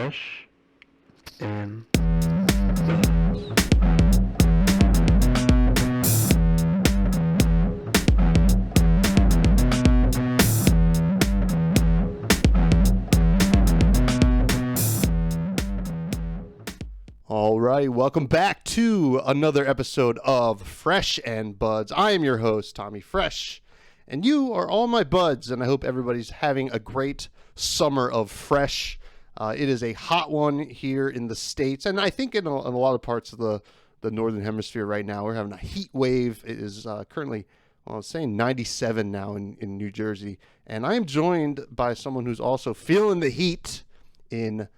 Fresh and All right, welcome back to another episode of Fresh and Buds. I am your host, Tommy Fresh, and you are all my buds, and I hope everybody's having a great summer of fresh. It is a hot one here in the States, and I think in a lot of parts of the Northern Hemisphere right now. We're having a heat wave. It is currently, well, I was saying 97 now in New Jersey, and I am joined by someone who's also feeling the heat in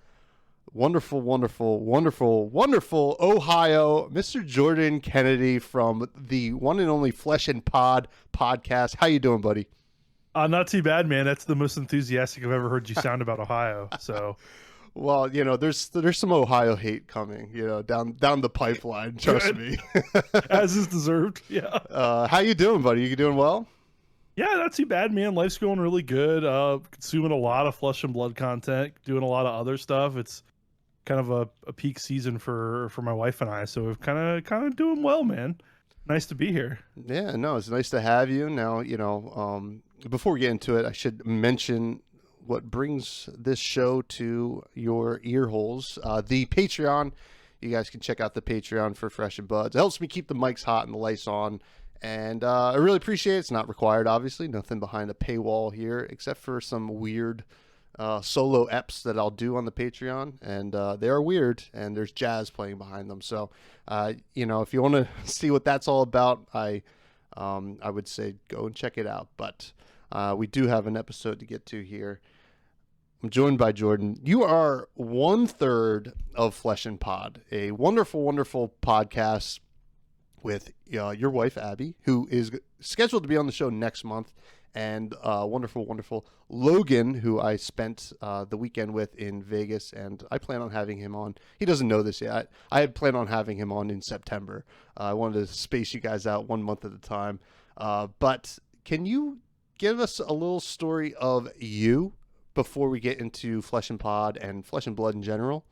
wonderful Ohio, Mr. Jordan Kennedy from the one and only Flesh and Pod podcast. How you doing, buddy? Not too bad, man. That's the most enthusiastic I've ever heard you sound about Ohio. So, well, you know, there's some Ohio hate coming, you know, down the pipeline. Trust me, as is deserved. Yeah. How you doing, buddy? You doing well? Yeah, not too bad, man. Life's going really good. Consuming a lot of Flesh and Blood content, doing a lot of other stuff. It's kind of a peak season for my wife and I, so we're kind of doing well, man. Nice to be here. Yeah, no, it's nice to have you. Now, you know, before we get into it, I should mention what brings this show to your ear holes. The Patreon. You guys can check out the Patreon for Fresh and Buds. It helps me keep the mics hot and the lights on, and I really appreciate it. It's not required, obviously. Nothing behind a paywall here, except for some weird solo eps that I'll do on the Patreon, and they are weird, and there's jazz playing behind them. So, you know, if you want to see what that's all about, I would say go and check it out. But we do have an episode to get to here. I'm joined by Jordan. You are 1/3 of Flesh and Pod, a wonderful podcast with your wife Abby, who is scheduled to be on the show next month. And wonderful Logan, who I spent the weekend with in Vegas, and I plan on having him on. He doesn't know this yet. I had planned on having him on in September. I wanted to space you guys out 1 month at a time. But can you give us a little story of you before we get into Flesh and Pod and Flesh and Blood in general?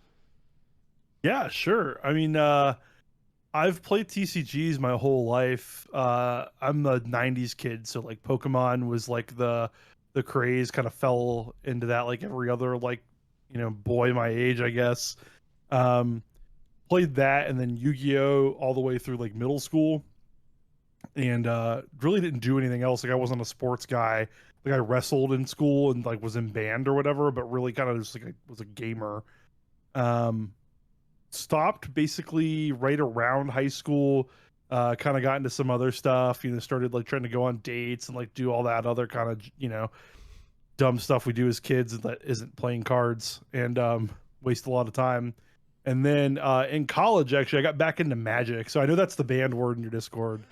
Yeah, sure. I mean, I've played TCGs my whole life. I'm a 90s kid, so like Pokemon was like the craze, kind of fell into that like every other, like, you know, boy my age, I guess. Played that, and then Yu-Gi-Oh all the way through like middle school, and really didn't do anything else. Like I wasn't a sports guy. Like I wrestled in school and like was in band or whatever, but really kind of just like I was a gamer. Stopped basically right around high school, kind of got into some other stuff, you know, started like trying to go on dates and like do all that other kind of, you know, dumb stuff we do as kids that isn't playing cards, and waste a lot of time. And then in college, actually, I got back into Magic. So I know that's the banned word in your Discord.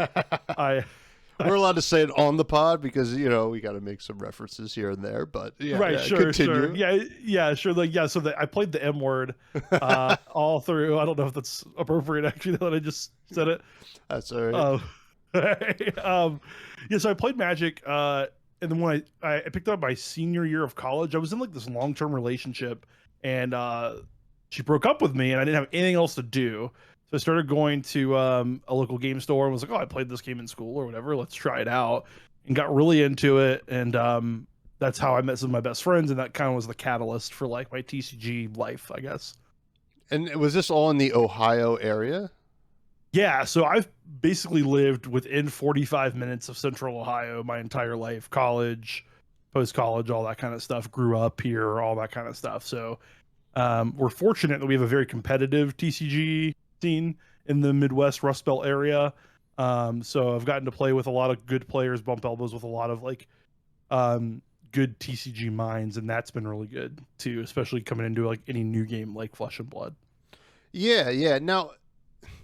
We're allowed to say it on the pod because, you know, we got to make some references here and there, but yeah, right. Yeah, Sure. continue. Sure. Yeah, sure. Like, yeah. So I played the M word all through. I don't know if that's appropriate, actually, now that I just said it. That's all right. Yeah. So I played Magic. And then when I picked up my senior year of college, I was in like this long-term relationship, and she broke up with me, and I didn't have anything else to do. So I started going to a local game store and was like, oh, I played this game in school or whatever. Let's try it out, and got really into it. And that's how I met some of my best friends. And that kind of was the catalyst for like my TCG life, I guess. And was this all in the Ohio area? Yeah. So I've basically lived within 45 minutes of Central Ohio my entire life, college, post-college, all that kind of stuff. Grew up here, all that kind of stuff. So we're fortunate that we have a very competitive TCG scene in the Midwest Rust Belt area. So I've gotten to play with a lot of good players, bump elbows with a lot of like good TCG minds, and that's been really good too, especially coming into like any new game like Flesh and Blood. Yeah. Now,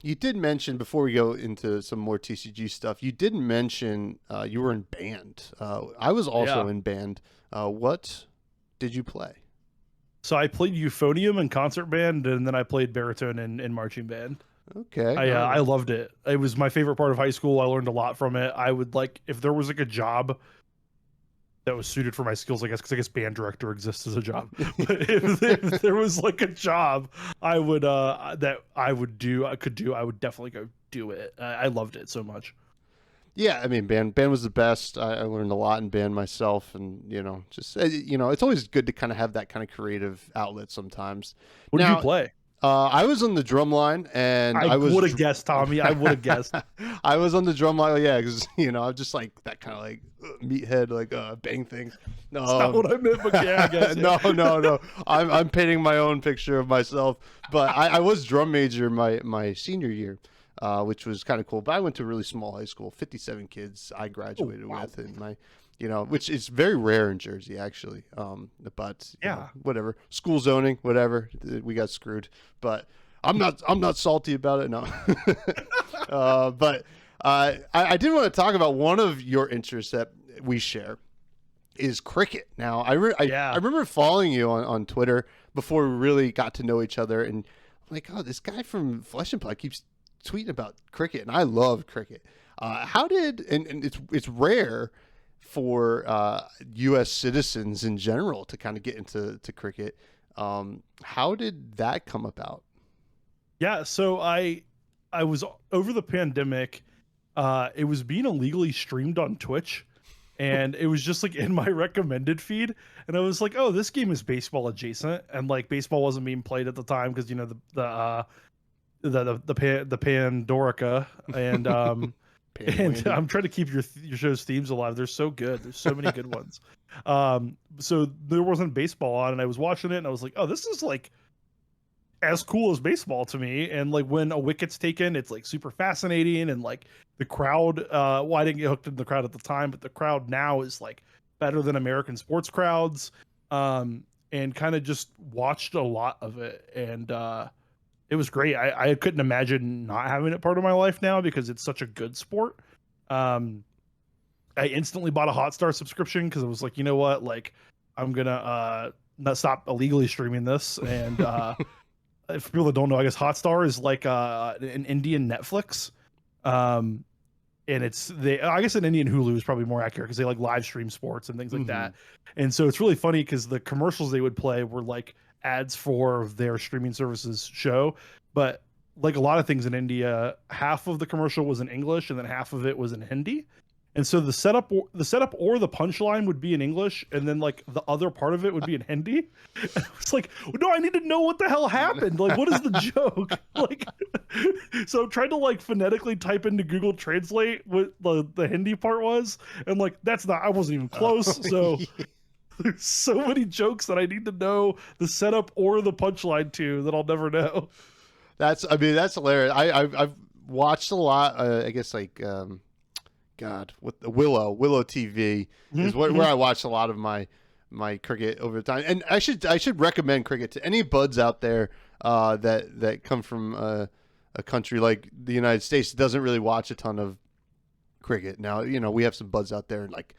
you did mention, before we go into some more TCG stuff, you did mention you were in band. I was also in band. What did you play? So I played euphonium and concert band, and then I played baritone and marching band. Okay. I loved it. It was my favorite part of high school. I learned a lot from it. I would like, if there was like a job that was suited for my skills, I guess, because I guess band director exists as a job. But if there was like a job I would that I would do, I could do, I would definitely go do it. I loved it so much. Yeah, I mean, band was the best. I learned a lot in band myself, and just it's always good to kind of have that kind of creative outlet sometimes. What did Now, you play? I was on the drum line, and I would have guessed, Tommy. I would have guessed. I was on the drum line, yeah, because I'm just like that kind of like meathead, like bang things. No, That's not what I meant, but yeah, I guess. no. I'm painting my own picture of myself, but I was drum major my senior year. Which was kind of cool. But I went to a really small high school, 57 kids I graduated with, and which is very rare in Jersey, actually. But whatever, school zoning, whatever, we got screwed. But I'm not salty about it, no. But I did want to talk about one of your interests that we share is cricket. Now, I remember following you on Twitter before we really got to know each other, and I'm like, oh, this guy from Flesh and Blood keeps tweeting about cricket, and I love cricket. How did and it's rare for U.S. citizens in general to kind of get into cricket. How did that come about? Yeah, so I was over the pandemic. It was being illegally streamed on Twitch, and it was just like in my recommended feed, and I was like, oh, this game is baseball adjacent, and like baseball wasn't being played at the time because the Pandorica and and I'm trying to keep your show's themes alive. They're so good. There's so many good ones. So there wasn't baseball on, and I was watching it, and I was like, oh, this is like as cool as baseball to me. And like when a wicket's taken, it's like super fascinating, and like the crowd. Well, I didn't get hooked in the crowd at the time, but the crowd now is like better than American sports crowds. And kind of just watched a lot of it, and it was great. I couldn't imagine not having it part of my life now because it's such a good sport. I instantly bought a Hotstar subscription because I was like, you know what, like I'm gonna not stop illegally streaming this. And for people that don't know, I guess Hotstar is like an Indian Netflix. And I guess an Indian Hulu is probably more accurate because they like live stream sports and things like that. And so it's really funny because the commercials they would play were like ads for their streaming services show, but like a lot of things in India, half of the commercial was in English and then half of it was in Hindi. And so the setup or the punchline would be in English, and then like the other part of it would be in Hindi. And I was like, no, I need to know what the hell happened. Like, what is the joke? Like, so I'm trying to like phonetically type into Google Translate what the Hindi part was, and like I wasn't even close. So there's so many jokes that I need to know the setup or the punchline to that I'll never know. That's hilarious. I've watched a lot. I guess like with the Willow TV is where I watch a lot of my cricket over the time. And I should recommend cricket to any buds out there that come from a country like the United States that doesn't really watch a ton of cricket. Now, we have some buds out there like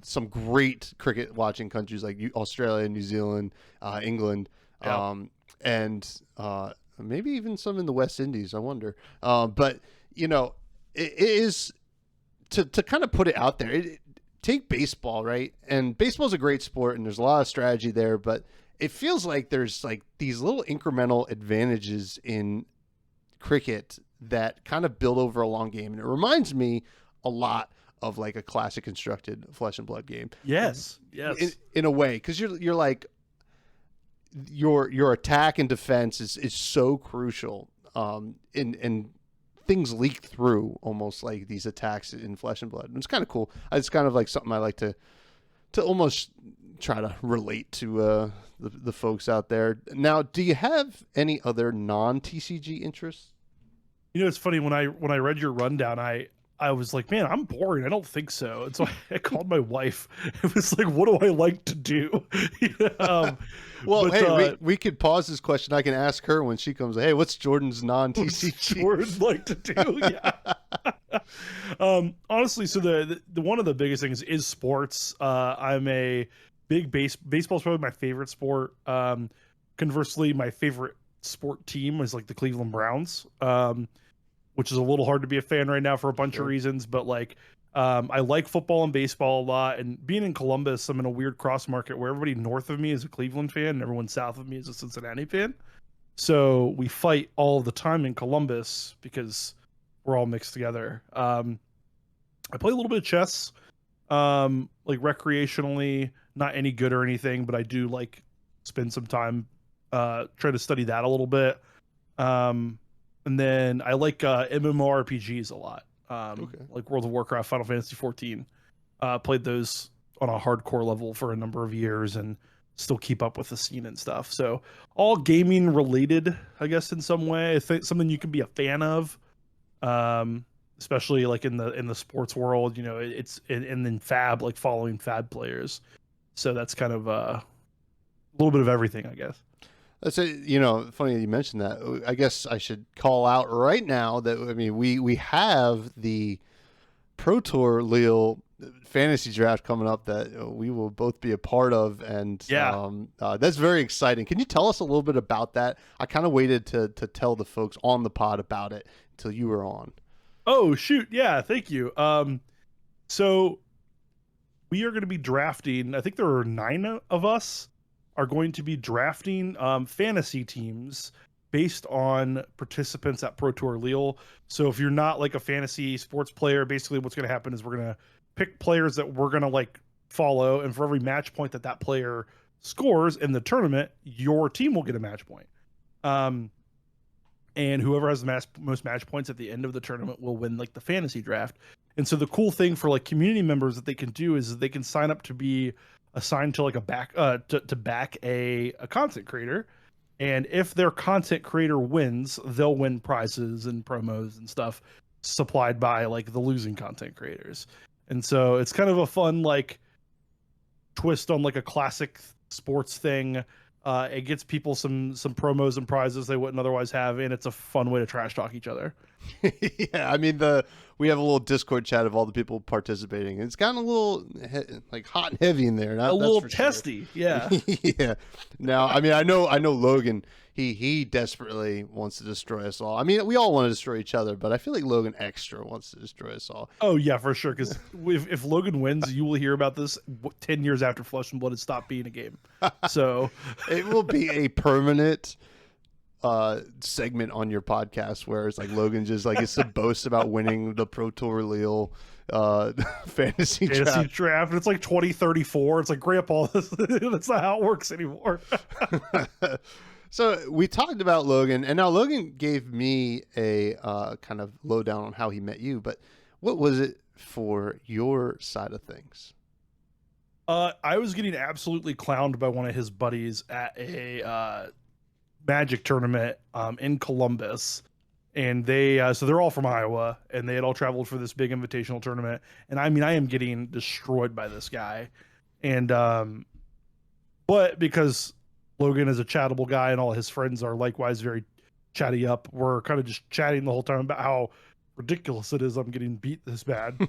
some great cricket watching countries like Australia, New Zealand, England, and maybe even some in the West Indies, I wonder. But it is to kind of put it out there. Take baseball, right? And baseball's a great sport, and there's a lot of strategy there, but it feels like there's like these little incremental advantages in cricket that kind of build over a long game. And it reminds me a lot of like a classic constructed Flesh and Blood game. Yes. In a way, because you're like your attack and defense is so crucial. And things leak through almost like these attacks in Flesh and Blood. And it's kind of cool. It's kind of like something I like to almost try to relate to the folks out there. Now, do you have any other non-TCG interests? It's funny when I read your rundown, I was like, man, I'm boring. I don't think so. And so I called my wife. It was like, what do I like to do? We could pause this question. I can ask her when she comes. Hey, what's Jordan's non-TCG? What's Jordan like to do? Yeah. Honestly, so the one of the biggest things is sports. I'm a big baseball's probably my favorite sport. Conversely, my favorite sport team is like the Cleveland Browns. Which is a little hard to be a fan right now for a bunch of reasons, but like I like football and baseball a lot, and being in Columbus, I'm in a weird cross market where everybody north of me is a Cleveland fan and everyone south of me is a Cincinnati fan. So we fight all the time in Columbus because we're all mixed together. I play a little bit of chess, like recreationally, not any good or anything, but I do like spend some time try to study that a little bit. And then I like MMORPGs a lot. Like World of Warcraft, Final Fantasy 14. Played those on a hardcore level for a number of years and still keep up with the scene and stuff. So all gaming related, I guess, in some way. I think something you can be a fan of, especially like in the sports world. You know, and then Fab, like following Fab players. So that's kind of a little bit of everything, I guess. That's it. You know, funny that you mentioned that. I guess I should call out right now that, I mean, we have the Pro Tour Lille fantasy draft coming up that we will both be a part of, and that's very exciting. Can you tell us a little bit about that? I kind of waited to tell the folks on the pod about it until you were on. Oh shoot, yeah, thank you. So we are going to be drafting. I think there are 9 of us are going to be drafting fantasy teams based on participants at Pro Tour Lille. So if you're not like a fantasy sports player, basically what's going to happen is we're going to pick players that we're going to like follow, and for every match point that player scores in the tournament, your team will get a match point. And whoever has the most match points at the end of the tournament will win like the fantasy draft. And so the cool thing for like community members that they can do is they can sign up to be assigned to like a back to back a content creator, and if their content creator wins, they'll win prizes and promos and stuff supplied by like the losing content creators. And so it's kind of a fun like twist on like a classic sports thing. It gets people some promos and prizes they wouldn't otherwise have, and it's a fun way to trash talk each other. Yeah, I mean, we have a little Discord chat of all the people participating. It's gotten a little like hot and heavy in there. A little testy, sure. Yeah. Yeah. Now, I mean, I know Logan. He desperately wants to destroy us all. I mean, we all want to destroy each other, but I feel like Logan extra wants to destroy us all. Oh yeah, for sure. Because if Logan wins, you will hear about this 10 years after Flesh and Blood has stopped being a game. So it will be a permanent segment on your podcast where it's like Logan just like it's to boast about winning the Pro Tour Lille fantasy draft. It's like 2034. It's like, Grandpa, that's not how it works anymore. So we talked about Logan, and now Logan gave me a kind of lowdown on how he met you, but what was it for your side of things? I was getting absolutely clowned by one of his buddies at a Magic tournament in Columbus, and they so they're all from Iowa, and they had all traveled for this big invitational tournament. And I mean, I am getting destroyed by this guy, and but because Logan is a chattable guy and all his friends are likewise very chatty up, we're kind of just chatting the whole time about how ridiculous it is I'm getting beat this bad.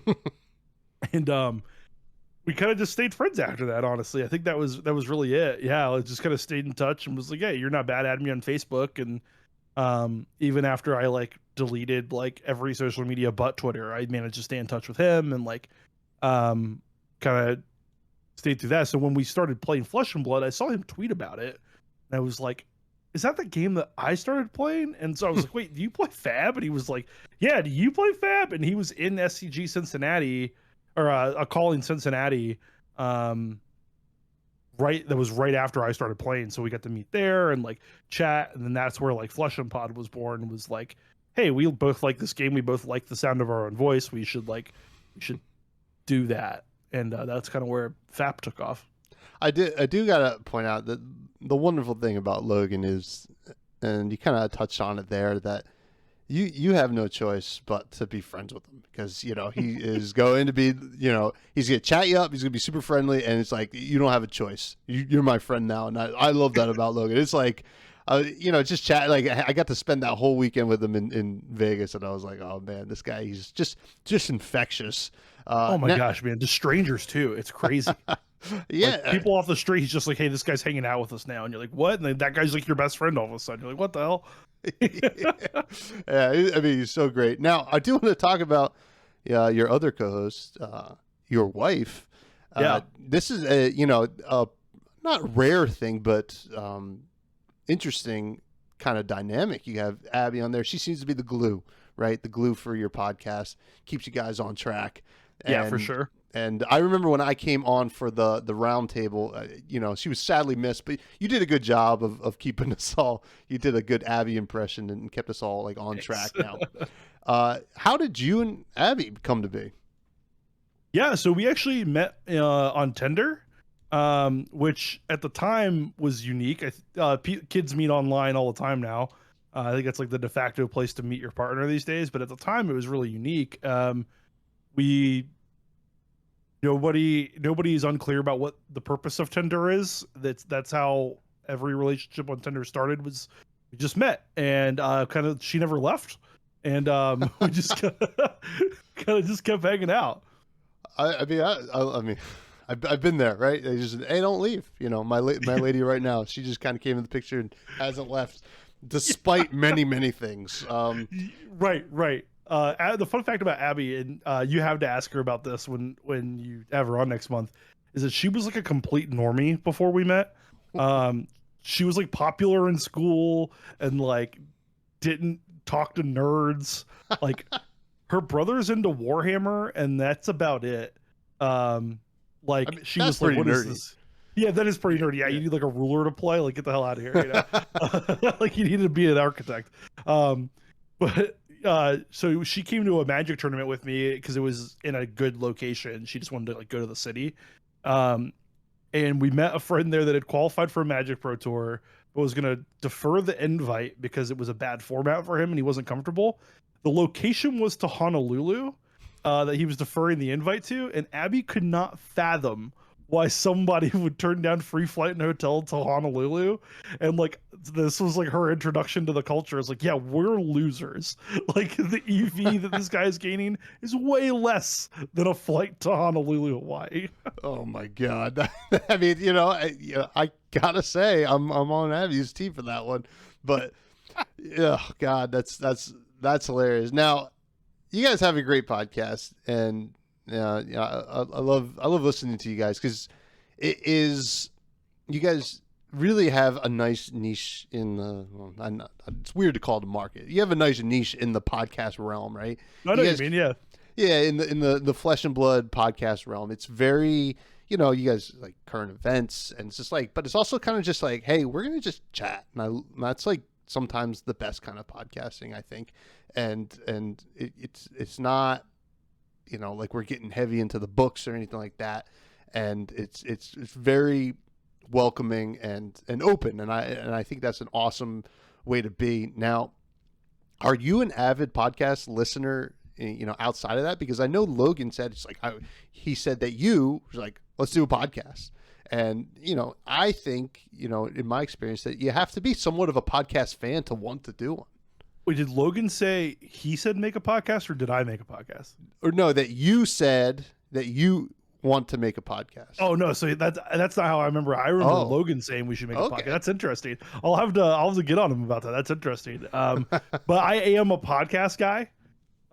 And we kind of just stayed friends after that, honestly. I think that was really it. Yeah, I just kind of stayed in touch and was like, hey, you're not bad at me on Facebook. And even after I like deleted like every social media but Twitter, I managed to stay in touch with him and like kind of stayed through that. So when we started playing Flesh and Blood, I saw him tweet about it, and I was like, is that the game that I started playing? And so I was like, wait, do you play Fab? And he was like, yeah, do you play Fab? And he was in SCG Cincinnati, or a call in Cincinnati, that was right after I started playing. So we got to meet there and like chat, and then that's where like Flesh and Pod was born. It was like, hey, we both like this game, we both like the sound of our own voice, we should do that. And that's kind of where FAP took off. I do gotta point out that the wonderful thing about Logan is, and you kind of touched on it there, that you have no choice but to be friends with him, because he is going to be, he's gonna chat you up, he's gonna be super friendly, and it's like you don't have a choice. You're my friend now, and I love that about Logan. It's like, just chat. Like I got to spend that whole weekend with him in Vegas, and I was like, oh man, this guy, he's just infectious. Oh my gosh, man! To strangers too, it's crazy. Yeah, like, people off the street, he's just like, hey, this guy's hanging out with us now, and you're like, what? And then that guy's like your best friend all of a sudden. You're like, what the hell? Yeah, I mean, he's so great. Now, I do want to talk about, your other co-host, your wife. Yeah. This is a not rare thing, but interesting kind of dynamic. You have Abby on there. She seems to be the glue, right? The glue for your podcast, keeps you guys on track. Yeah, for sure. And I remember when I came on for the round table, she was sadly missed, but you did a good job of keeping us all. You did a good Abby impression and kept us all like on track now. How did you and Abby come to be? Yeah, so we actually met on Tinder, which at the time was unique. Kids meet online all the time now. I think it's like the de facto place to meet your partner these days. But at the time, it was really unique. Nobody is unclear about what the purpose of Tinder is. That's how every relationship on Tinder started. Was we just met, and she never left, and we just kind of just kept hanging out. I mean, I've been there, right? They just, hey, don't leave. My lady right now, she just kind of came in the picture and hasn't left, despite many things. Right. The fun fact about Abby, and you have to ask her about this when you have her on next month, is that she was like a complete normie before we met. She was like popular in school and like didn't talk to nerds. Like her brother's into Warhammer, and that's about it. She was like, "What is this?" Yeah, that is pretty nerdy. Yeah, you need like a ruler to play. Like, get the hell out of here. Like you need to be an architect. So she came to a Magic tournament with me because it was in a good location. She just wanted to like go to the city. And we met a friend there that had qualified for a Magic Pro Tour, but was going to defer the invite because it was a bad format for him and he wasn't comfortable. The location was to Honolulu that he was deferring the invite to, and Abby could not fathom why somebody would turn down free flight and hotel to Honolulu. And like, this was like her introduction to the culture. It's like, yeah, we're losers. Like the EV that this guy is gaining is way less than a flight to Honolulu, Hawaii. Oh my God. I mean, I gotta say I'm on Abby's team for that one, but yeah, God, that's hilarious. Now you guys have a great podcast, and I love listening to you guys because you guys really have a nice niche in the. It's weird to call it a market. You have a nice niche in the podcast realm, right? I know what you mean, yeah. Yeah, in the flesh and blood podcast realm, it's very you guys like current events, and it's just like, but it's also kind of just like, hey, we're gonna just chat, and that's like sometimes the best kind of podcasting, I think, and it's not. Like we're getting heavy into the books or anything like that, and it's very welcoming and open, and I think that's an awesome way to be. Now, are you an avid podcast listener? Outside of that, because I know Logan said it's like he said that you was like, let's do a podcast, and I think in my experience that you have to be somewhat of a podcast fan to want to do one. Wait, did Logan say he said make a podcast, or did I make a podcast? Or no, that you said that you want to make a podcast. Oh no, so that's not how I remember. I remember Logan saying we should make a podcast. That's interesting. I'll have to get on him about that. That's interesting. But I am a podcast guy.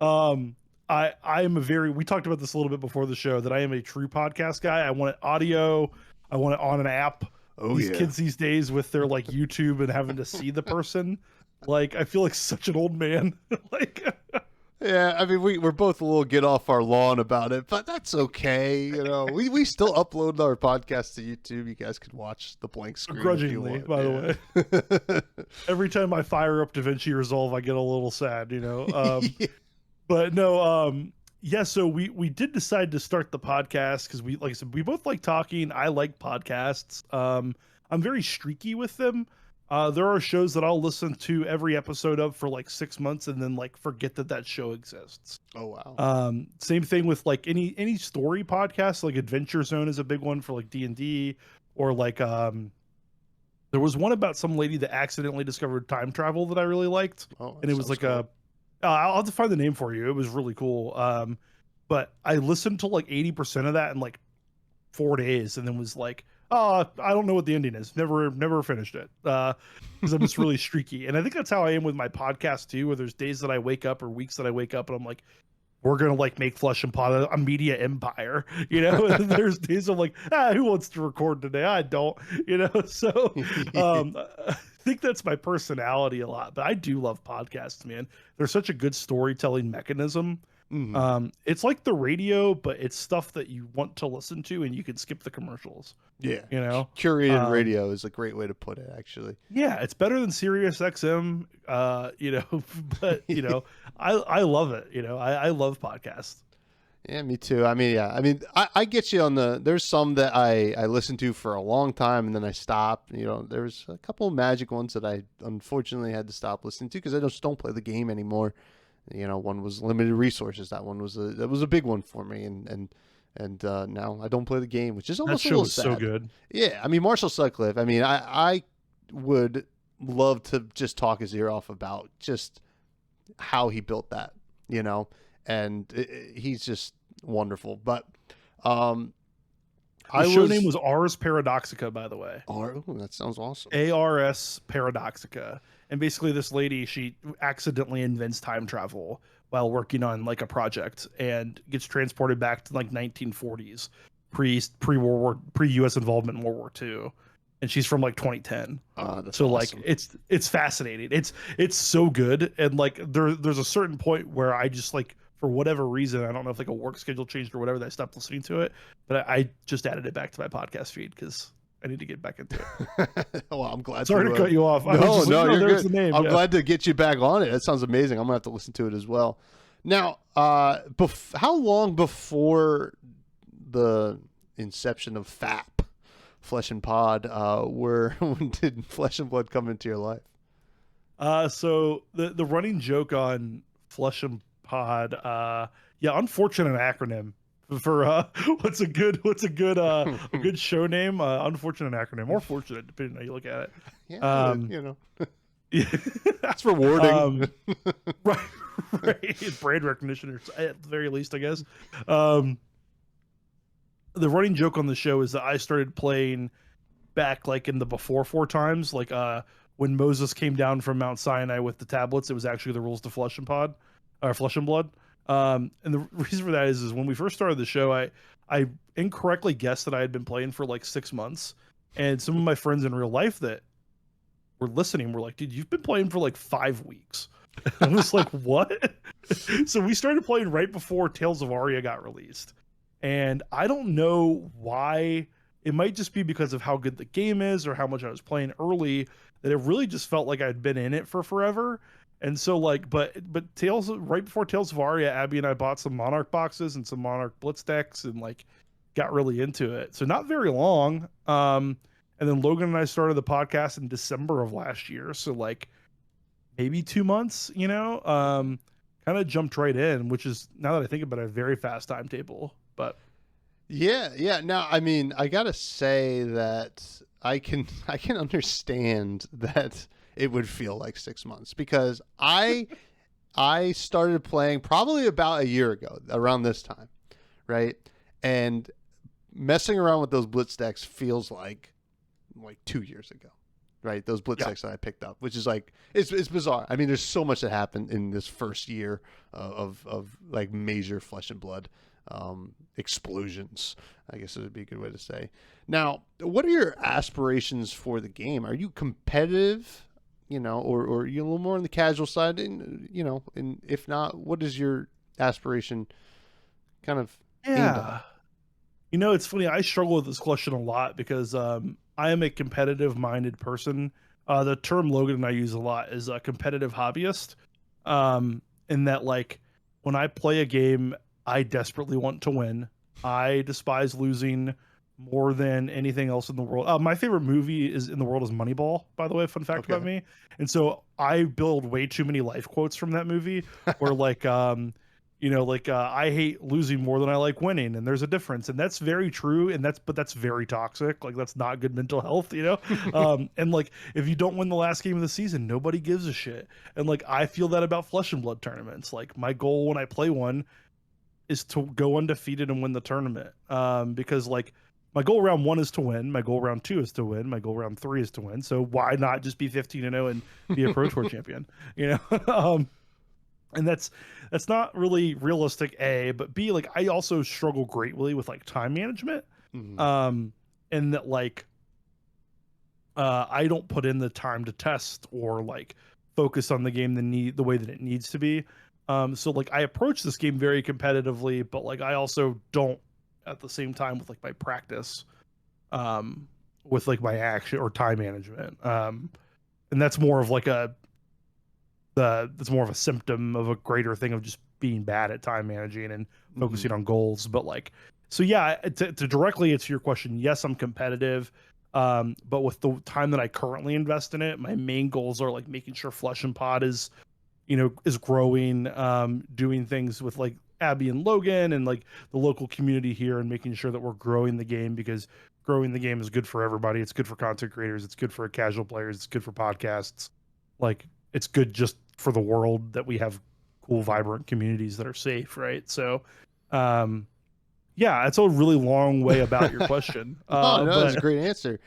I am we talked about this a little bit before the show, that I am a true podcast guy. I want it audio. I want it on an app. These kids these days with their like YouTube and having to see the person. Like, I feel like such an old man. Yeah, I mean, we're both a little get off our lawn about it, but that's okay. We still upload our podcast to YouTube. You guys could watch the blank screen. Begrudgingly, by the way. Every time I fire up DaVinci Resolve, I get a little sad, Yeah. But no, yeah, so we did decide to start the podcast because like I said, we both like talking. I like podcasts. I'm very streaky with them. There are shows that I'll listen to every episode of for like 6 months and then like forget that show exists. Oh wow. Same thing with like any story podcast. Like Adventure Zone is a big one for like D&D, or like there was one about some lady that accidentally discovered time travel that I really liked. And it was like cool. I'll have to find the name for you. It was really cool. But I listened to like 80% of that in like 4 days, and then was like, I don't know what the ending is. Never finished it. Because I'm just really streaky. And I think that's how I am with my podcast too, where there's days that I wake up or weeks that I wake up and I'm like, we're gonna like make Flesh and Pod a media empire, you know. And there's days I'm like, who wants to record today? I don't, you know. So I think that's my personality a lot, but I do love podcasts, man. They're such a good storytelling mechanism. It's like the radio, but it's stuff that you want to listen to and you can skip the commercials. Yeah, you know, curated radio is a great way to put it, actually. Yeah, it's better than Sirius XM, you know, but you know, I love it. You know, I love podcasts. Yeah, me too. I mean, yeah, I mean, I get you on there's some that I listened to for a long time and then I stopped. You know, there's a couple of Magic ones that I unfortunately had to stop listening to because I just don't play the game anymore. You know, one was limited resources. That one was a big one for me, and now I don't play the game, which is almost that a show little was sad. so good. Yeah, I mean, Marshall Sutcliffe. I mean, I would love to just talk his ear off about just how he built that, you know, and he's just wonderful. But the show name was Ars Paradoxica, by the way. That sounds awesome. ARS Paradoxica. And basically this lady, she accidentally invents time travel while working on like a project and gets transported back to like 1940s, pre-US involvement in World War II. And she's from like 2010. So awesome. Like it's fascinating. It's so good. And like there's a certain point where I just like, for whatever reason, I don't know if like a work schedule changed or whatever, that I stopped listening to it, but I just added it back to my podcast feed because I need to get back into it. Well, I'm glad. Sorry to cut you off. No, you're good. The name. I'm glad to get you back on it. That sounds amazing. I'm gonna have to listen to it as well. Now, how long before the inception of FAP, Flesh and Pod, when did Flesh and Blood come into your life? So the running joke on Flesh and Pod, unfortunate acronym for what's a good a good show name. Unfortunate acronym, or fortunate, depending on how you look at it. Yeah, you know, it's rewarding. Right, brand recognition, at the very least, I guess. The running joke on the show is that I started playing back like in the before 4 times, like when Moses came down from Mount Sinai with the tablets. It was actually the rules to Flesh and Blood. And the reason for that is when we first started the show, I incorrectly guessed that I had been playing for like 6 months, and some of my friends in real life that were listening were like, dude, you've been playing for like 5 weeks. I was like, what? So we started playing right before Tales of Aria got released, and I don't know why. It might just be because of how good the game is or how much I was playing early, that it really just felt like I'd been in it for forever. And so like, but right before Tales of Aria, Abby and I bought some Monarch boxes and some Monarch Blitz decks and like got really into it. So not very long. And then Logan and I started the podcast in December of last year. So like maybe 2 months, you know, kind of jumped right in, which is, now that I think about it, a very fast timetable. But yeah. Now, I mean, I gotta say that I can understand that it would feel like 6 months, because I started playing probably about a year ago, around this time, right? And messing around with those Blitz decks feels like 2 years ago, right? Those Blitz decks that I picked up, which is like, it's bizarre. I mean, there's so much that happened in this first year of like major Flesh and Blood explosions, I guess it would be a good way to say. Now, what are your aspirations for the game? Are you competitive, you know, or are you a little more on the casual side? And, you know, and if not, what is your aspiration kind of aimed at? You know, it's funny. I struggle with this question a lot because I am a competitive minded person. The term Logan and I use a lot is a competitive hobbyist. In that, like, when I play a game, I desperately want to win. I despise losing more than anything else in the world. My favorite movie in the world is Moneyball, by the way, fun fact about me. And so I build way too many life quotes from that movie where like, you know, like I hate losing more than I like winning, and there's a difference, and that's very true, and that's very toxic. Like, that's not good mental health, you know. And like, if you don't win the last game of the season, nobody gives a shit. And like, I feel that about Flesh and Blood tournaments. Like, my goal when I play one is to go undefeated and win the tournament, because like, my goal round 1 is to win. My goal round 2 is to win. My goal round 3 is to win. So why not just be 15-0 and be a Pro Tour champion? You know. and that's not really realistic, A, but B, like I also struggle greatly with like time management. Mhm. And that like I don't put in the time to test or like focus on the game the way that it needs to be. So like I approach this game very competitively, but like I also don't at the same time with like my practice, um, with like my action or time management. And that's more of like that's more of a symptom of a greater thing of just being bad at time managing and Mhm. focusing on goals. But like, so yeah, to directly answer your question, yes, I'm competitive. But with the time that I currently invest in it, my main goals are like making sure Flesh and Pod is, is growing, doing things with like Abby and Logan and like the local community here and making sure that we're growing the game, because growing the game is good for everybody. It's good for content creators. It's good for casual players. It's good for podcasts. Like it's good just for the world that we have cool, vibrant communities that are safe. Right. So, um, yeah, it's a really long way about your question. No, no, that's a But great answer.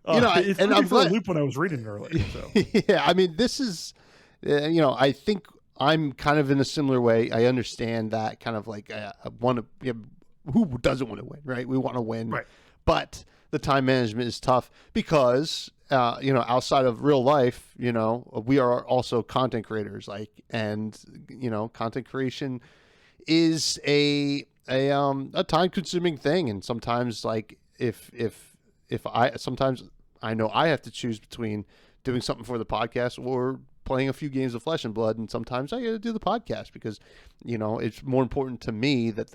it And threw me I'm for a glad. loop when I was reading it earlier. So, Yeah, I mean, this is, I think I'm kind of in a similar way. I understand that kind of like I want to. Who doesn't want to win, right? We want to win, right. but the time management is tough because outside of real life, we are also content creators, like, and content creation is a time consuming thing, and sometimes like if I sometimes I know I have to choose between doing something for the podcast or playing a few games of Flesh and Blood, and sometimes I got to do the podcast because it's more important to me that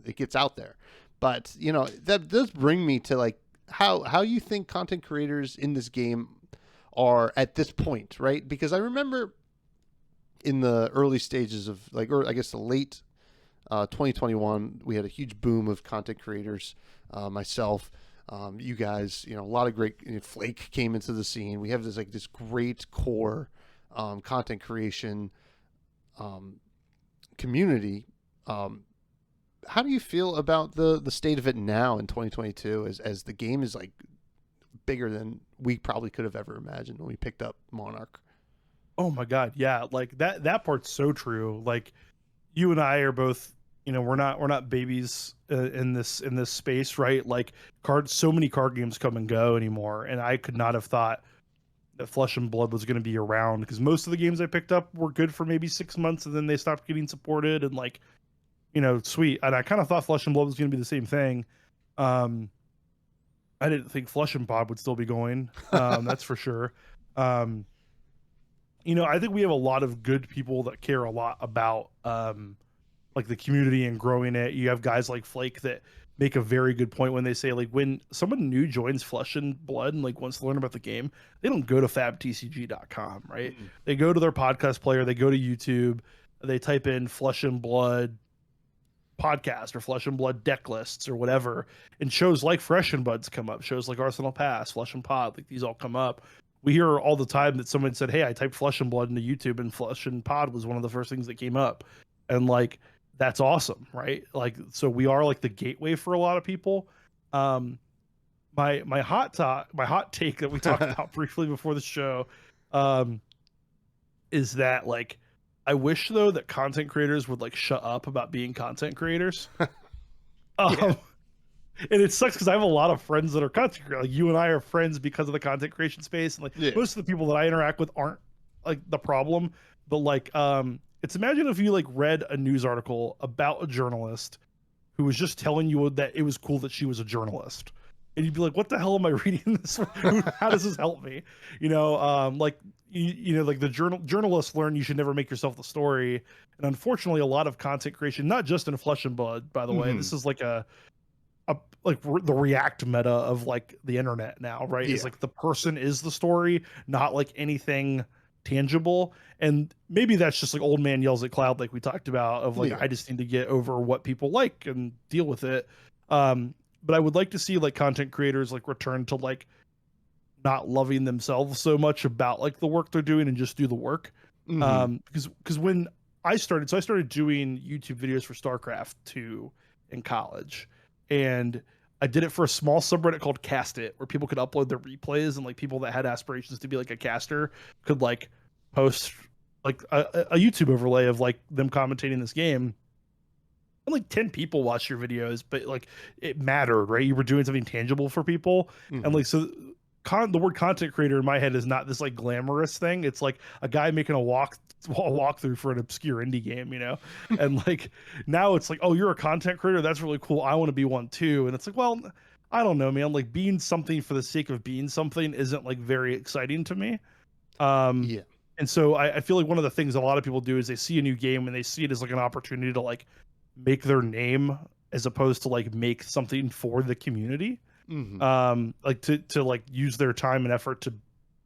it gets out there. But that does bring me to like how you think content creators in this game are at this point, right? Because I remember in the early stages of like, or I guess the late 2021, we had a huge boom of content creators. Myself, you guys, a lot of great. Flake came into the scene. We have this great core content creation community. How do you feel about the state of it now in 2022, as the game is like bigger than we probably could have ever imagined when we picked up Monarch? Oh my God, yeah, like that part's so true. Like you and I are both, we're not babies in this space, right? Like so many card games come and go anymore, and I could not have thought that Flesh and Blood was going to be around, because most of the games I picked up were good for maybe 6 months and then they stopped getting supported, and like, sweet. And I kind of thought Flesh and Blood was going to be the same thing. Um, I didn't think Flesh and Pod would still be going. That's for sure. Um, I think we have a lot of good people that care a lot about like the community and growing it. You have guys like Flake that make a very good point when they say like when someone new joins Flesh and Blood and like wants to learn about the game, they don't go to fabtcg.com, right? Mm-mm. They go to their podcast player, they go to YouTube, they type in Flesh and Blood podcast or Flesh and Blood deck lists or whatever, and shows like Fresh and Buds come up, shows like Arsenal Pass, Flesh and Pod, like these all come up. We hear all the time that someone said, "Hey, I typed Flesh and Blood into YouTube, and Flesh and Pod was one of the first things that came up," and like that's awesome, right? Like, so we are like the gateway for a lot of people. Um, my hot take that we talked about briefly before the show, um, is that like I wish though that content creators would like shut up about being content creators. Yeah. Um, and it sucks because I have a lot of friends that are content creators. Like you and I are friends because of the content creation space, and like Yeah. most of the people that I interact with aren't like the problem. But like, it's imagine if you like read a news article about a journalist who was just telling you that it was cool that she was a journalist, and you'd be like, "What the hell am I reading this for? How does this help me?" Like like the journalists learn you should never make yourself the story, and unfortunately, a lot of content creation, not just in Flesh and Blood, by the way, Hmm. this is like the React meta of like the internet now, right? Is Yeah. like the person is the story, not like anything tangible. And maybe that's just like old man yells at cloud, like we talked about, of like Yeah. I just need to get over what people like and deal with it. But I would like to see like content creators like return to like not loving themselves so much about like the work they're doing and just do the work. Hmm. Because when I started doing YouTube videos for StarCraft 2 in college, and I did it for a small subreddit called Cast It, where people could upload their replays, and like people that had aspirations to be like a caster could like post like a YouTube overlay of like them commentating this game. And like 10 people watched your videos, but like it mattered, right? You were doing something tangible for people. And like, so the word content creator in my head is not this like glamorous thing. It's like a guy making a walkthrough for an obscure indie game, you know? And like now it's like, oh, you're a content creator. That's really cool. I want to be one too. And it's like, well, I don't know, man. Like being something for the sake of being something isn't like very exciting to me. Yeah. And so I feel like one of the things a lot of people do is they see a new game and they see it as like an opportunity to like make their name as opposed to like make something for the community. Like to like use their time and effort to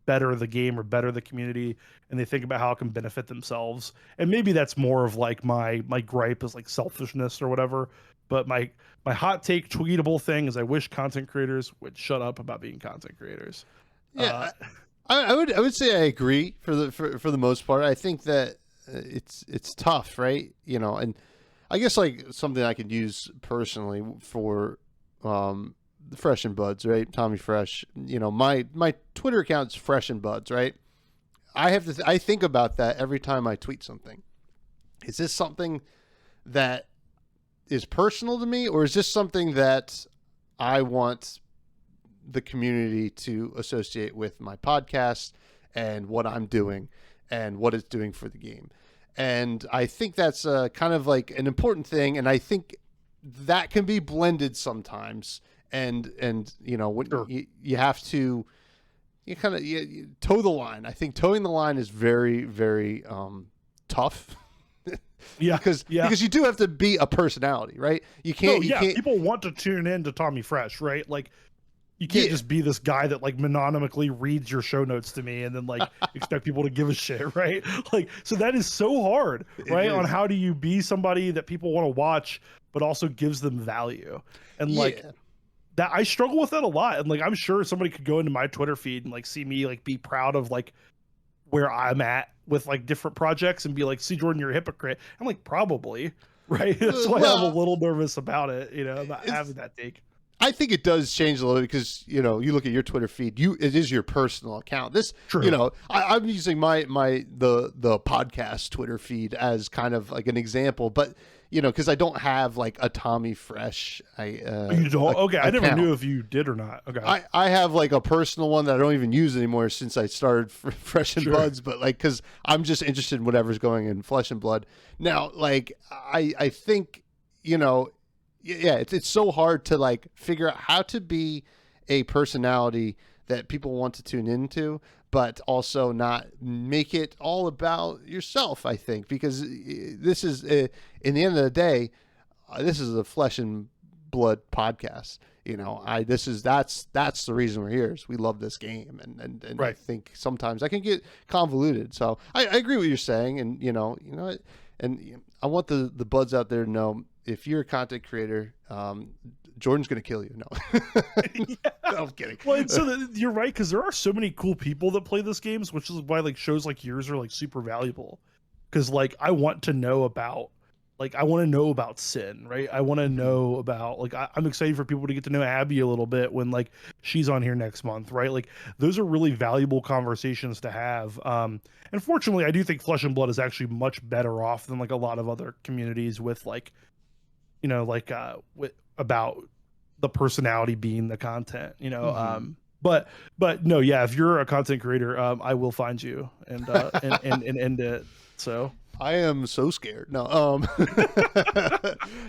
better the game or better the community, and they think about how it can benefit themselves. And maybe that's more of like my gripe is like selfishness or whatever. But my hot take tweetable thing is I wish content creators would shut up about being content creators. Yeah, I would say I agree for the most part. I think that it's tough, right? You know, and I guess like something I could use personally for the Fresh and Buds, right? Tommy Fresh. You know, my Twitter account's Fresh and Buds, right? I think about that every time I tweet something. Is this something that is personal to me, or is this something that I want the community to associate with my podcast and what I'm doing and what it's doing for the game? And I think that's kind of like an important thing. And I think that can be blended sometimes. And you know, when you have to, you kind of you toe the line. I think towing the line is very, very tough. Because you do have to be a personality, right? You can't. People want to tune in to Tommy Fresh, right? Like, you can't just be this guy that like mononymously reads your show notes to me and then like expect people to give a shit, right? Like, so that is so hard, right? On how do you be somebody that people want to watch, but also gives them value. And like that, I struggle with that a lot. And like, I'm sure somebody could go into my Twitter feed and like see me like be proud of like where I'm at with like different projects and be like, see, Jordan, you're a hypocrite. I'm like, probably, right? That's why I'm a little nervous about it, you know, about having that take. I think it does change a little bit because, you know, you look at your Twitter feed, it is your personal account. This, True. You know, I'm using the podcast Twitter feed as kind of like an example, but you know, because I don't have like a Tommy Fresh. You don't? Okay, I never knew if you did or not. Okay, I have like a personal one that I don't even use anymore since I started Fresh and Buds, but like because I'm just interested in whatever's going in Flesh and Blood. Now, like I think, you know. Yeah, it's so hard to like figure out how to be a personality that people want to tune into, but also not make it all about yourself, I think, because this is, in the end of the day, this is a Flesh and Blood podcast. You know, that's the reason we're here is we love this game. And right. I think sometimes I can get convoluted. So I agree with what you're saying. And, you know, and I want the buds out there to know, if you're a content creator, Jordan's going to kill you. No. No, I'm kidding. Well, so you're right, because there are so many cool people that play this games, which is why like shows like yours are like super valuable. Because like I want to know about Sin, right? I want to know about like I'm excited for people to get to know Abby a little bit when like she's on here next month, right? Like those are really valuable conversations to have. And fortunately, I do think Flesh and Blood is actually much better off than like a lot of other communities with like, you know, like about the personality being the content, you know. But no, yeah, if you're a content creator, I will find you and end it. So I am so scared. No,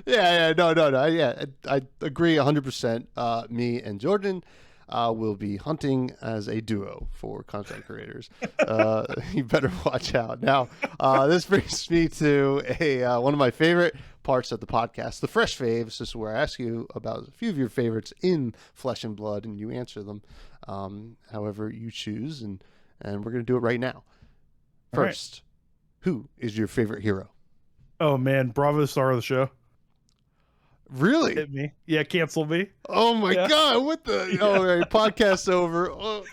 yeah, no, yeah, I agree 100%. Me and Jordan will be hunting as a duo for content creators. You better watch out. Now, this brings me to one of my favorite parts of the podcast, the Fresh Faves. This is where I ask you about a few of your favorites in Flesh and Blood, and you answer them however you choose, and we're going to do it right now. First, who is your favorite hero? Oh, man, Bravo star of the show. Really? Hit me. Yeah, cancel me. Oh, my God. What the? Yeah. Oh, right, podcast's over. Oh.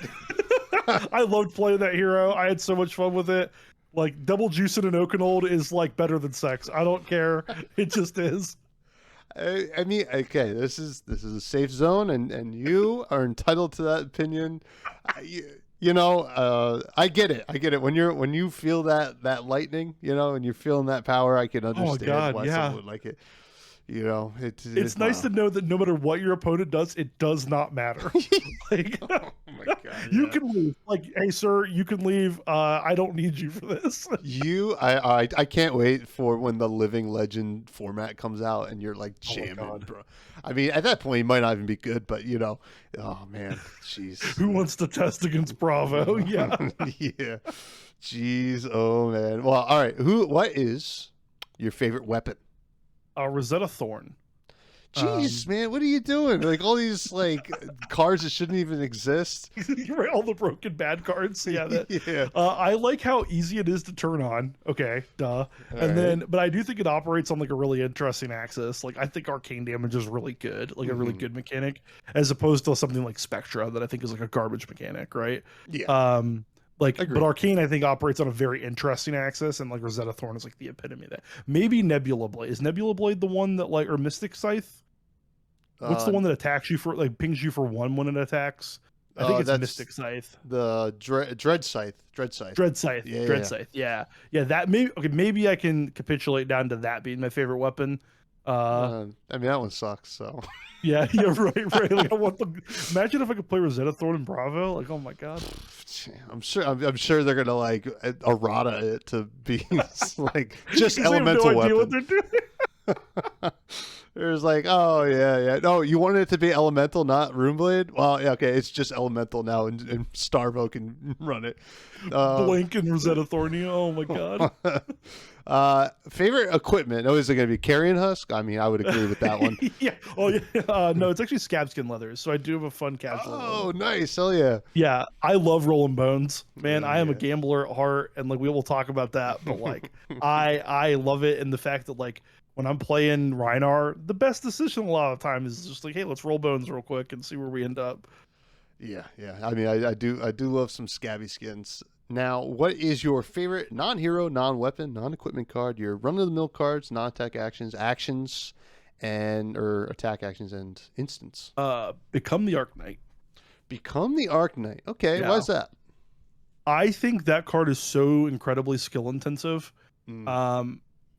I loved playing that hero. I had so much fun with it. Like, double juicing an Oakenold is, like, better than sex. I don't care. It just is. I mean, okay, this is a safe zone, and you are entitled to that opinion. You know, I get it. I get it. When you feel that lightning, you know, and you're feeling that power, I can Oh my understand God, why yeah. someone would like it. You know, It's nice wow. to know that no matter what your opponent does, it does not matter. Like, Oh my god, you yeah. can leave. Like, hey, sir, you can leave. I don't need you for this. I can't wait for when the Living Legend format comes out and you're like Oh my jamming, God. bro. I mean, at that point, you might not even be good, but you know, oh man, jeez. Who wants to test against Bravo? Yeah. Yeah, jeez, oh man. Well, all right. What is your favorite weapon? Rosetta Thorn. Jeez, man, what are you doing? Like all these like cards that shouldn't even exist. Right, all the broken bad cards. Yeah, that. Yeah. I like how easy it is to turn on. Okay, duh. And right. then, but I do think it operates on like a really interesting axis. Like I think arcane damage is really good, like a really good mechanic, as opposed to something like Spectra that I think is like a garbage mechanic, right? Yeah. Like, Agreed. but arcane I think operates on a very interesting axis, and like Rosetta Thorn is like the epitome of that. Maybe Nebula Blade. Is Nebula Blade the one that like, or Mystic Scythe? What's the one that attacks you for like pings you for one when it attacks? I think it's that's Mystic Scythe. The Dread Scythe. Dread Scythe. Yeah, Dread yeah. Scythe. Yeah. Yeah. That maybe okay, maybe I can capitulate down to that being my favorite weapon. I mean that one sucks. So Yeah, yeah, right. Like I want the imagine if I could play Rosetta Thorn in Bravo. Like, oh my god. I'm sure they're gonna like errata it to be like just 'Cause they have elemental no idea what weapon. they're doing. There's like, oh yeah. No, you wanted it to be elemental, not Runeblade. Well, yeah, okay, it's just elemental now, and Starvo can run it. Blink and Rosetta Thornia. Oh my god. Favorite equipment? Oh, is it gonna be Carrion Husk? I mean, I would agree with that one. Yeah. Oh yeah. No, it's actually Scabskin leathers. So I do have a fun casual. Oh, nice. Hell yeah. Yeah, I love rolling bones, man. Yeah, I am yeah. a gambler at heart, and like we will talk about that. But like, I love it, and the fact that like when I'm playing Rhinar, the best decision a lot of the time is just like, hey, let's roll bones real quick and see where we end up. Yeah. I mean, I do love some scabby skins. Now, what is your favorite non-hero, non-weapon, non-equipment card? Your run-of-the-mill cards, non-attack actions, and or attack actions and instants. Become the Arc Knight. Become the Arc Knight. Okay, Yeah. why's that? I think that card is so incredibly skill intensive.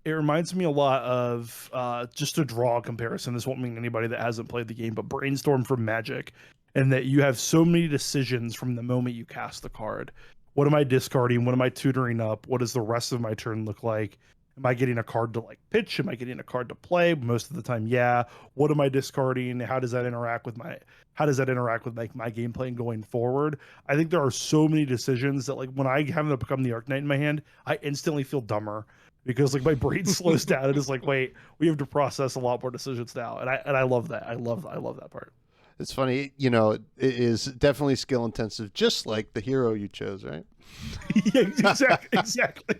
It reminds me a lot of just a draw comparison. This won't mean anybody that hasn't played the game, but Brainstorm from Magic, and that you have so many decisions from the moment you cast the card. What am I discarding? What am I tutoring up? What does the rest of my turn look like? Am I getting a card to like pitch? Am I getting a card to play? Most of the time, yeah. What am I discarding? How does that interact with my like my gameplay and going forward? I think there are so many decisions that like when I have to become the Arc Knight in my hand, I instantly feel dumber because like my brain slows down and is like, wait, we have to process a lot more decisions now. And I love that. I love that part. It's funny, you know, it is definitely skill intensive, just like the hero you chose, right? Yeah, exactly.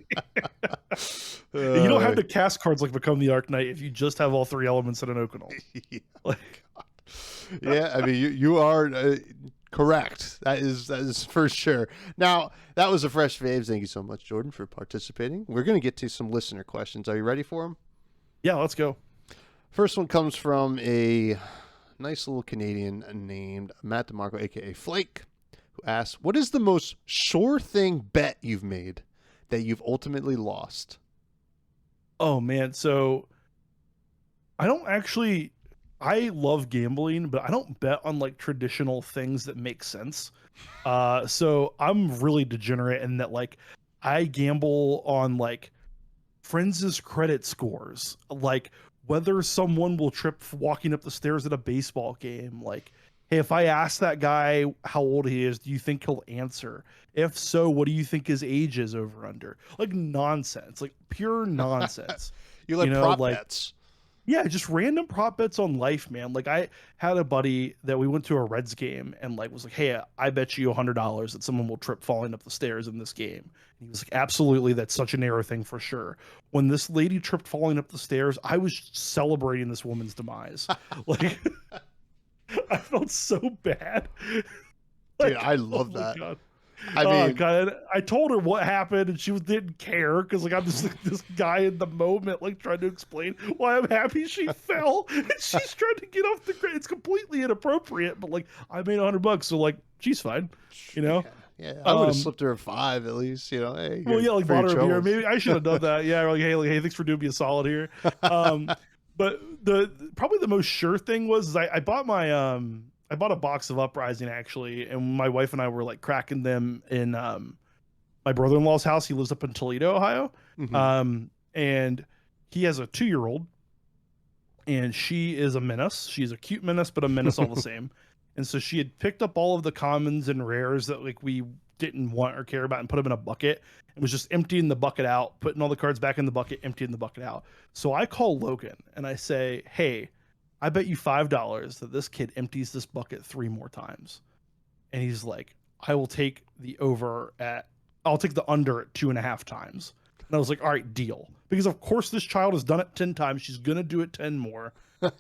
You don't have to cast cards like Become the Arc Knight if you just have all three elements in an Oakenol. Yeah. Like, Yeah, I mean, you are correct. That is for sure. Now, that was a fresh faves. Thank you so much, Jordan, for participating. We're going to get to some listener questions. Are you ready for them? yeah, let's go. First one comes from a nice little Canadian named Matt DeMarco, aka Flake, who asks, "What is the most sure thing bet you've made that you've ultimately lost?" Oh man, so I love gambling, but I don't bet on like traditional things that make sense. So I'm really degenerate in that like I gamble on like friends' credit scores, like whether someone will trip walking up the stairs at a baseball game. Like, hey, if I ask that guy how old he is, do you think he'll answer? If so, what do you think his age is over under? Like nonsense, like pure nonsense. You like know, prop like- bets. Yeah, just random prop bets on life, man. Like I had a buddy that we went to a Reds game and like was like, "Hey, I bet you $100 that someone will trip falling up the stairs in this game." And he was like, "Absolutely, that's such an error thing for sure." When this lady tripped falling up the stairs, I was celebrating this woman's demise. Like I felt so bad. Dude, I love my that. God. I Oh mean, God, I told her what happened and she didn't care because like I'm just like, this guy in the moment like trying to explain why I'm happy she fell and she's trying to get off the ground. It's completely inappropriate, but like I made $100, so like she's fine, you know. Yeah, I would have slipped her a 5 at least. You know, hey, Well, yeah, like for your bought her a beer. troubles. Maybe I should have done that. Yeah, like hey, thanks for doing me a solid here. But probably the most sure thing was is I bought my I bought a box of Uprising actually, and my wife and I were like cracking them in my brother-in-law's house. He lives up in Toledo, Ohio. And he has a 2-year-old, and she is a menace. She's a cute menace, but a menace all the same. And so she had picked up all of the commons and rares that like we didn't want or care about and put them in a bucket, and was just emptying the bucket out, putting all the cards back in the bucket, emptying the bucket out. So I call Logan and I say, hey, I bet you $5 that this kid empties this bucket 3 more times. And he's like, I'll take the under at 2.5 times. And I was like, all right, deal. Because of course this child has done it 10 times. She's going to do it 10 more.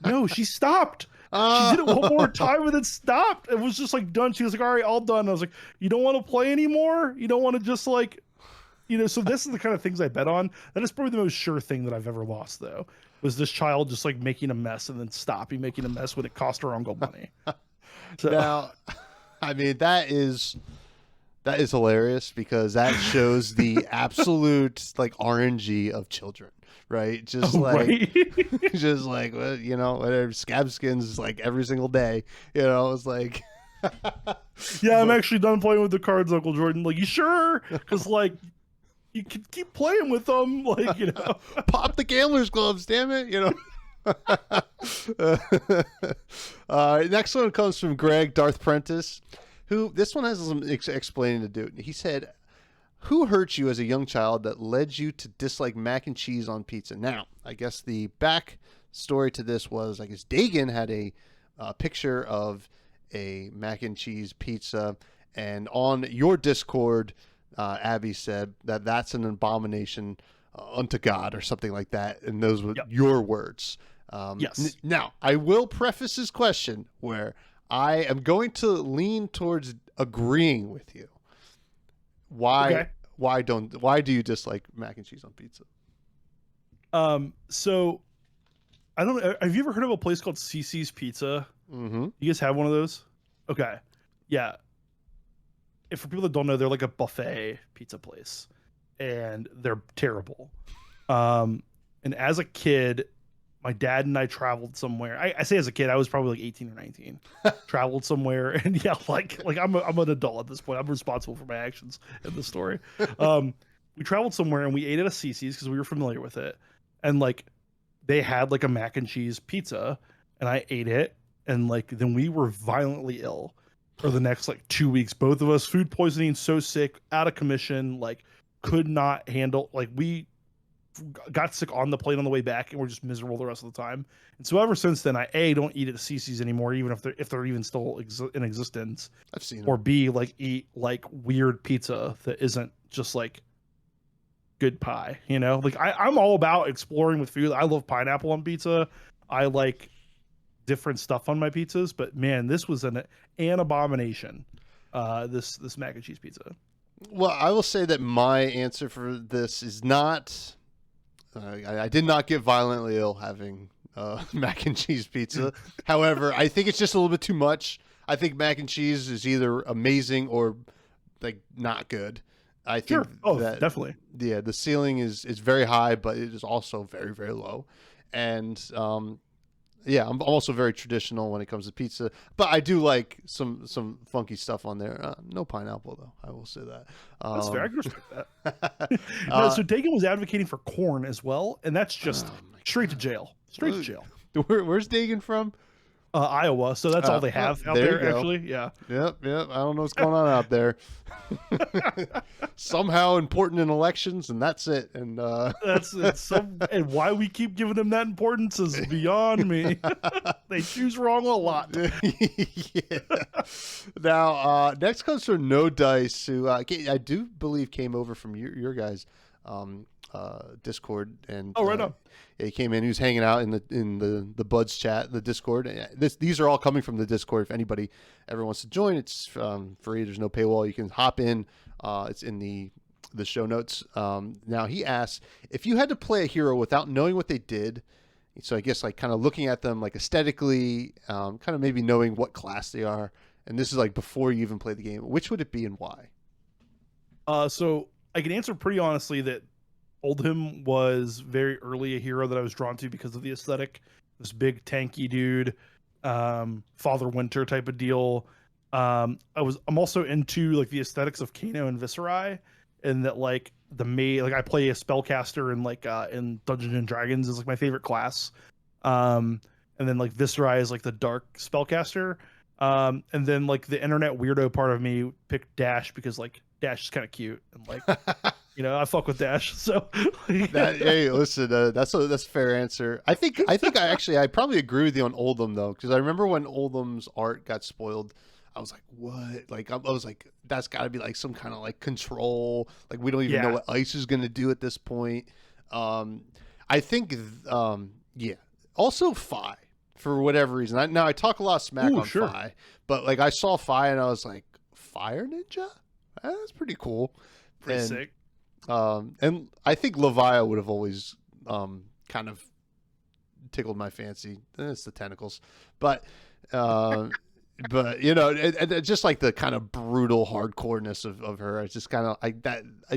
No, she stopped. She did it one more time and then stopped. It was just like done. She was like, all right, all done. I was like, you don't want to play anymore? You don't want to just like, you know, so this is the kind of things I bet on. That is probably the most sure thing that I've ever lost though, was this child just like making a mess and then stopping making a mess when it cost her uncle money. So Now, I mean, that is hilarious because that shows the absolute like RNG of children, right? Just just like, well, you know, whatever, scab skins like every single day, you know, it's like, yeah, I'm actually done playing with the cards, Uncle Jordan. Like, you sure? Because like, you can keep playing with them, like, you know. Pop the gambler's gloves, damn it, you know. Next one comes from Greg Darth Prentice, who this one has some explaining to do. He said, who hurt you as a young child that led you to dislike mac and cheese on pizza? Now, I guess the back story to this was, I guess Dagan had a picture of a mac and cheese pizza, and on your Discord, Abby said that that's an abomination unto God or something like that, and those were your words. Yes. Now, I will preface this question where I am going to lean towards agreeing with you. Why? Okay. Why do you dislike mac and cheese on pizza? So I don't know. Have you ever heard of a place called CC's Pizza? Mm-hmm. You guys have one of those? Okay. Yeah. If for people that don't know, they're like a buffet pizza place, and they're terrible. And as a kid, my dad and I traveled somewhere. I say as a kid, I was probably like 18 or 19. Traveled somewhere, and yeah, like I'm an adult at this point. I'm responsible for my actions in the story. We traveled somewhere and we ate at a CC's because we were familiar with it, and like they had like a mac and cheese pizza, and I ate it, and like then we were violently ill for the next like 2 weeks. Both of us, food poisoning, so sick, out of commission, like could not handle, like we got sick on the plane on the way back, and we're just miserable the rest of the time. And so ever since then, I don't eat at CC's anymore, even if they're even still in existence. I've seen or them. B, like eat like weird pizza that isn't just like good pie, you know? Like I'm all about exploring with food. I love pineapple on pizza. I like different stuff on my pizzas, but man, this was an abomination. This mac and cheese pizza. Well, I will say that my answer for this is not. I did not get violently ill having mac and cheese pizza. However, I think it's just a little bit too much. I think mac and cheese is either amazing or like not good. I think that, definitely. Yeah, the ceiling is very high, but it is also very, very low. And yeah, I'm also very traditional when it comes to pizza, but I do like some funky stuff on there. No pineapple though, I will say that. That's fair. I can respect that. No, so Dagan was advocating for corn as well, and that's just straight to jail. Straight to jail. Where's Dagan from? Iowa. So that's all they have out there, actually. Yeah. Yep. I don't know what's going on out there. Somehow important in elections, and that's it. And and why we keep giving them that importance is beyond me. They choose wrong a lot. Yeah. Now, next comes from No Dice, who I do believe came over from your guys' Discord, and right on. He came in. He was hanging out in the Buds chat, the Discord. These are all coming from the Discord. If anybody ever wants to join, it's free. There's no paywall. You can hop in. It's in the show notes. Now he asks, if you had to play a hero without knowing what they did, so I guess like kind of looking at them like aesthetically, kind of maybe knowing what class they are, and this is like before you even play the game, which would it be and why? So I can answer pretty honestly that Oldhim was very early a hero that I was drawn to because of the aesthetic. This big tanky dude, Father Winter type of deal. I'm also into like the aesthetics of Kano and Viserai, and that like I play a spellcaster in Dungeons and Dragons is like my favorite class. And then like Viserai is like the dark spellcaster. And then like the internet weirdo part of me picked Dash because like Dash is kind of cute and like I fuck with Dash. So Hey, listen, that's a fair answer. I probably agree with you on Oldhim though, because I remember when Oldhim's art got spoiled, I was like, what? Like I was like, that's got to be like some kind of like control. Like we don't even know what Ice is gonna do at this point. I think, yeah. Also, Fi, for whatever reason. I talk a lot of smack on Fi, but like I saw Fi and I was like, Fire Ninja? That's pretty cool. Pretty sick. And I think Leviah would have always kind of tickled my fancy. It's the tentacles, but just like the kind of brutal hardcoreness of her. It's just kind of I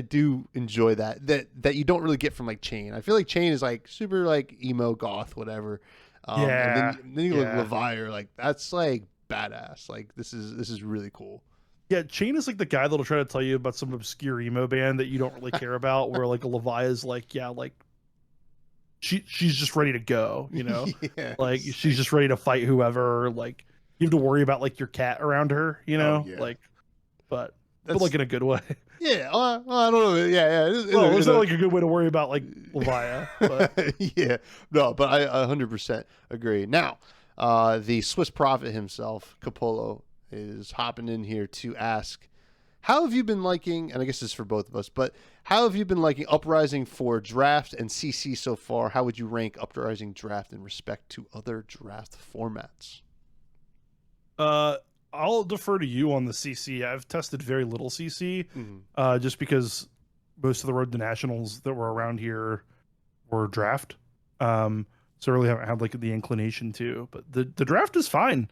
do enjoy that you don't really get from like Chain. I feel like Chain is like super like emo goth whatever. And then you look at Leviah, like that's like badass. Like this is really cool. Yeah, Chain is like the guy that'll try to tell you about some obscure emo band that you don't really care about, where like Leviah is like, yeah, like she's just ready to go, Yes. like she's just ready to fight whoever. Like you have to worry about like your cat around her, like, but like in a good way. Yeah, I don't know. Yeah. It's not like a good way to worry about like Leviah, but yeah, no, but I 100% agree. Now, the Swiss prophet himself, Capolo, is hopping in here to ask, how have you been liking, and I guess this is for both of us, but how have you been liking Uprising for draft and CC so far? How would you rank Uprising draft in respect to other draft formats? I'll defer to you on the CC. I've tested very little CC, just because most of the Road to Nationals that were around here were draft. So I really haven't had like the inclination to, but the draft is fine.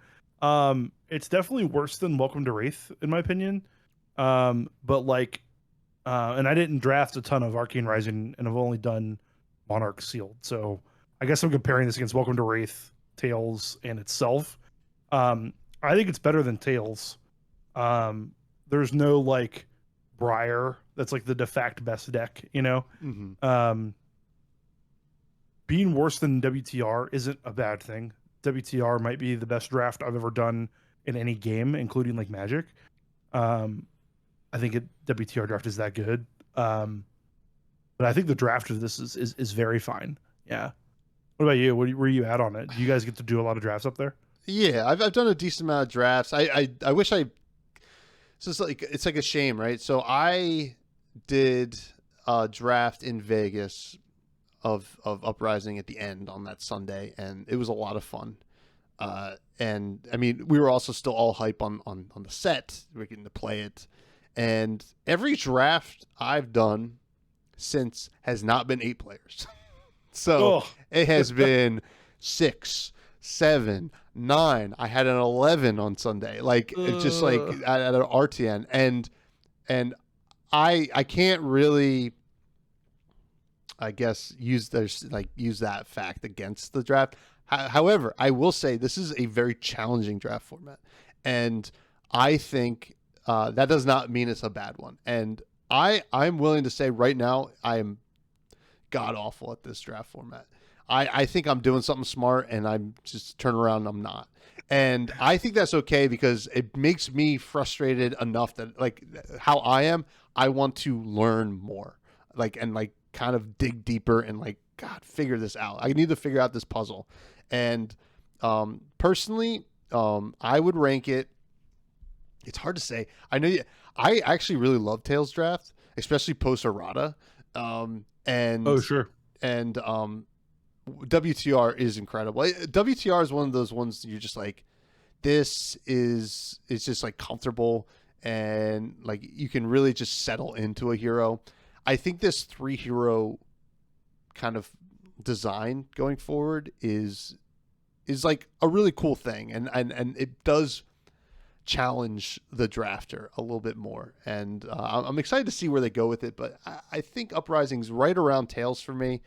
It's definitely worse than Welcome to Wraith, in my opinion. But like, and I didn't draft a ton of Arcane Rising, and I've only done Monarch Sealed. So I guess I'm comparing this against Welcome to Wraith, Tales, and itself. I think it's better than Tales. There's no like Briar that's like the de facto best deck, Being worse than WTR isn't a bad thing. WTR might be the best draft I've ever done in any game, including like Magic. I think WTR draft is that good. But I think the draft of this is very fine. Yeah. What about you? Where you at on it? Do you guys get to do a lot of drafts up there? Yeah, I've done a decent amount of drafts. I wish it's like a shame, right? So I did a draft in Vegas of Uprising at the end on that Sunday, and it was a lot of fun. And I mean, we were also still all hype on the set. We were getting to play it, and every draft I've done since has not been 8 players. So it has been 6, 7, 9. I had an 11 on Sunday. Like it's just like at an RTN, and I can't really, I guess, use that fact against the draft. However, I will say this is a very challenging draft format, and I think that does not mean it's a bad one. And I'm willing to say right now I am god awful at this draft format. I think I'm doing something smart, and I'm just turn around and I'm not. And I think that's okay because it makes me frustrated enough that like how I am, I want to learn more, and kind of dig deeper and like, God, figure this out. I need to figure out this puzzle. And personally, I would rank it. It's hard to say. I actually really love Tales draft, especially post errata. And WTR is incredible. WTR is one of those ones you're just like, this is just like comfortable, and like you can really just settle into a hero. I think this 3 hero kind of design going forward is like a really cool thing, and it does challenge the drafter a little bit more. And I'm excited to see where they go with it. But I think Uprising's right around Tails for me.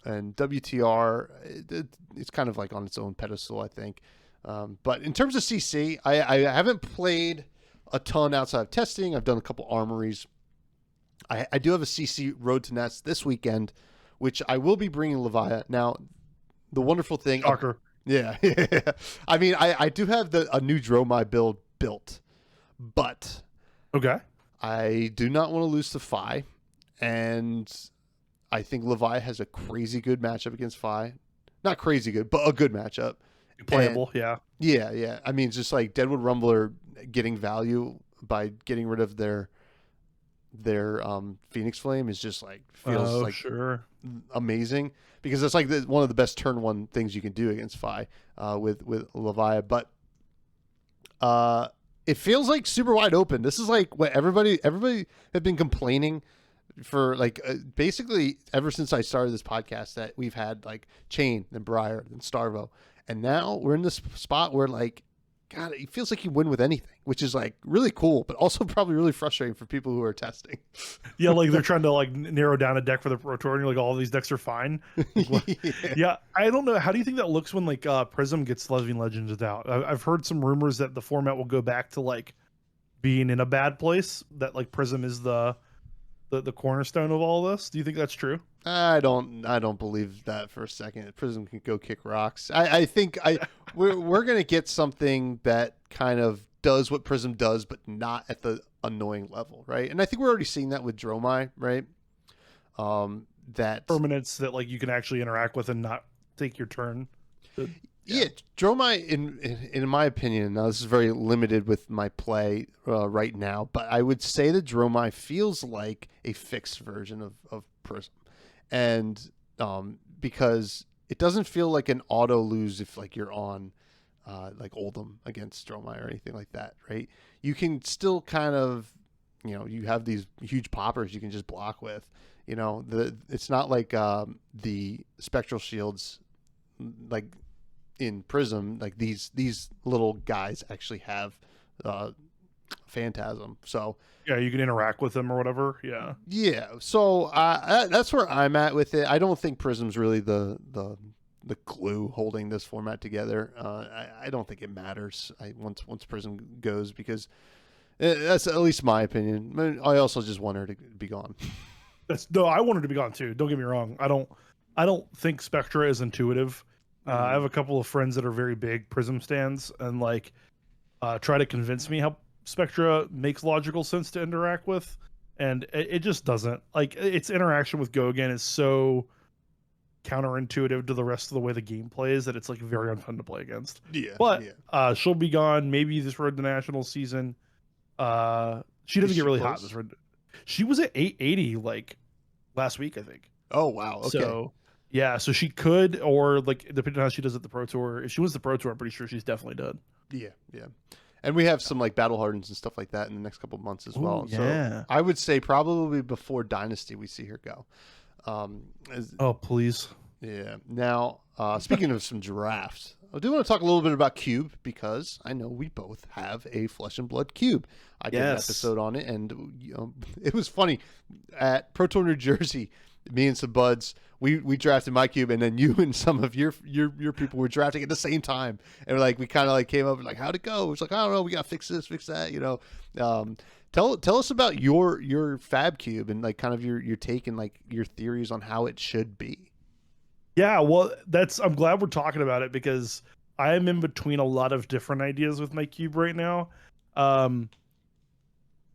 And WTR, it's kind of like on its own pedestal, I think. But in terms of CC, I haven't played a ton outside of testing. I've done a couple armories. I do have a CC Road to Nets this weekend, which I will be bringing Levia. Now, the wonderful thing... Shocker. Yeah. I mean, I do have a new Dromai build built, but Okay. I do not want to lose to Phi, and I think Levi has a crazy good matchup against Phi. Not crazy good, but a good matchup. Playable, And, yeah. Yeah. I mean, just like Deadwood Rumbler getting value by getting rid of their Phoenix Flame is just like feels like sure. amazing, because it's like one of the best turn one things you can do against Phi with Levi. But it feels like super wide open. This is like what everybody have been complaining for, like basically ever since I started this podcast, that we've had like Chain, then Briar, then Starvo, and now we're in this spot where like, God, it feels like you win with anything, which is like really cool, but also probably really frustrating for people who are testing. Yeah, like they're trying to like narrow down a deck for the Pro Tour, and you're like, all these decks are fine. Yeah, I don't know. How do you think that looks when like Prism gets Lesbian Legends out? I've heard some rumors that the format will go back to like being in a bad place. That like Prism is the cornerstone of all this. Do you think that's true? I don't believe that for a second. Prism can go kick rocks. I think we're gonna get something that kind of does what Prism does, but not at the annoying level, right? And I think we're already seeing that with Dromai, right? That Permanents that like you can actually interact with and not take your turn. Yeah, Dromai, in my opinion, now this is very limited with my play right now, but I would say that Dromai feels like a fixed version of Prism. And because it doesn't feel like an auto lose if like you're on like Oldham against Dromai or anything like that, right? You can still kind of, you have these huge poppers you can just block with. It's not like the Spectral Shields, like in Prism, like these little guys actually have Phantasm. So yeah, you can interact with them or whatever. Yeah. So that's where I'm at with it. I don't think Prism's really the glue holding this format together. I don't think it matters once Prism goes, because that's at least my opinion. I also just want her to be gone. I want her to be gone too. Don't get me wrong. I don't think Spectra is intuitive. I have a couple of friends that are very big Prism stands, and like try to convince me how Spectra makes logical sense to interact with, and it just doesn't. Like, its interaction with Gogan is so counterintuitive to the rest of the way the game plays that it's like very unfun to play against. But she'll be gone maybe this Road to National season. She doesn't get really hot this road. She was at 880 like last week, I think. Oh wow. Okay. So yeah, so she could, or like depending on how she does at the Pro Tour. If she wins the Pro Tour, I'm pretty sure she's definitely done. Yeah. And we have some like battle hardens and stuff like that in the next couple of months as well. Yeah. So I would say probably before Dynasty we see her go. Oh please. Yeah. Now, speaking of some drafts, I do want to talk a little bit about Cube, because I know we both have a Flesh and Blood Cube. I did an episode on it, and it was funny. At Pro Tour New Jersey, me and some buds, we drafted my cube, and then you and some of your people were drafting at the same time, and like we kind of like came up and like, how'd it go? It's like, I don't know, we gotta fix this, fix that, Tell us about your Fab Cube and like kind of your take and like your theories on how it should be. Yeah, well, I'm glad we're talking about it, because I am in between a lot of different ideas with my cube right now.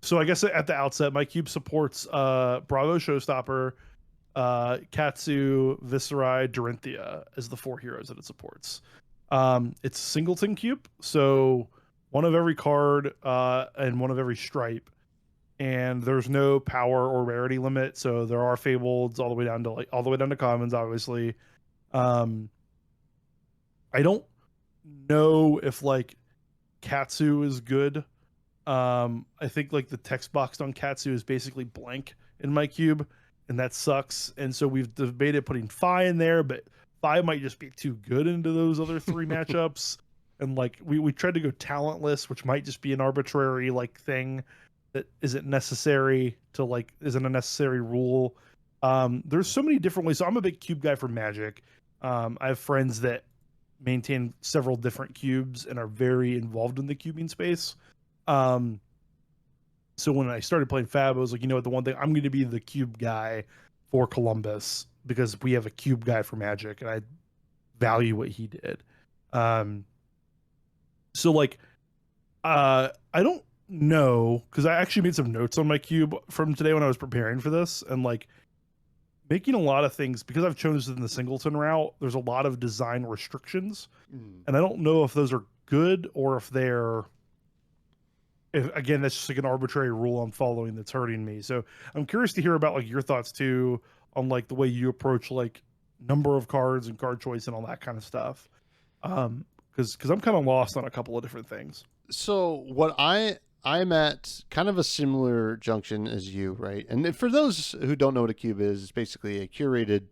So I guess at the outset, my cube supports Bravo Showstopper, Katsu, Viserai, Dorinthia as the 4 heroes that it supports. It's singleton cube, so one of every card and one of every stripe, and there's no power or rarity limit. So there are fableds all the way down to commons, obviously. I don't know if like Katsu is good. I think like the text box on Katsu is basically blank in my cube, and that sucks. And so we've debated putting Phi in there, but Phi might just be too good into those other 3 matchups. and like we tried to go talentless, which might just be an arbitrary like thing that isn't necessary to like isn't a necessary rule. There's so many different ways. So I'm a big cube guy for Magic. I have friends that maintain several different cubes and are very involved in the cubing space. So when I started playing Fab, I was like, you know what, the one thing I'm going to be the cube guy for Columbus because we have a cube guy for Magic, and I value what he did. So like, I don't know because I actually made some notes on my cube from today when I was preparing for this, and like making a lot of things because I've chosen the singleton route. There's a lot of design restrictions, and I don't know if those are good or if they're again, that's just like an arbitrary rule I'm following that's hurting me. So I'm curious to hear about like your thoughts too on like the way you approach like number of cards and card choice and all that kind of stuff. Because I'm kind of lost on a couple of different things. So what I'm at kind of a similar junction as you, right? And for those who don't know what a cube is, it's basically a curated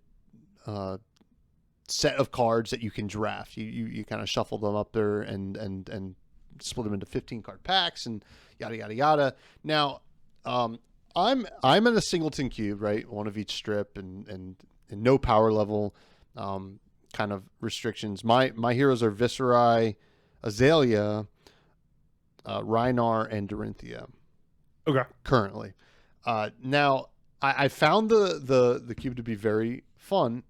set of cards that you can draft. You kind of shuffle them up there and split them into 15 card packs and yada yada yada. Now, I'm in a singleton cube, right? One of each strip and no power level kind of restrictions. My heroes are Viserai, Azalea, Rhinar, and Dorinthia. Okay. Currently, now I found the cube to be very fun,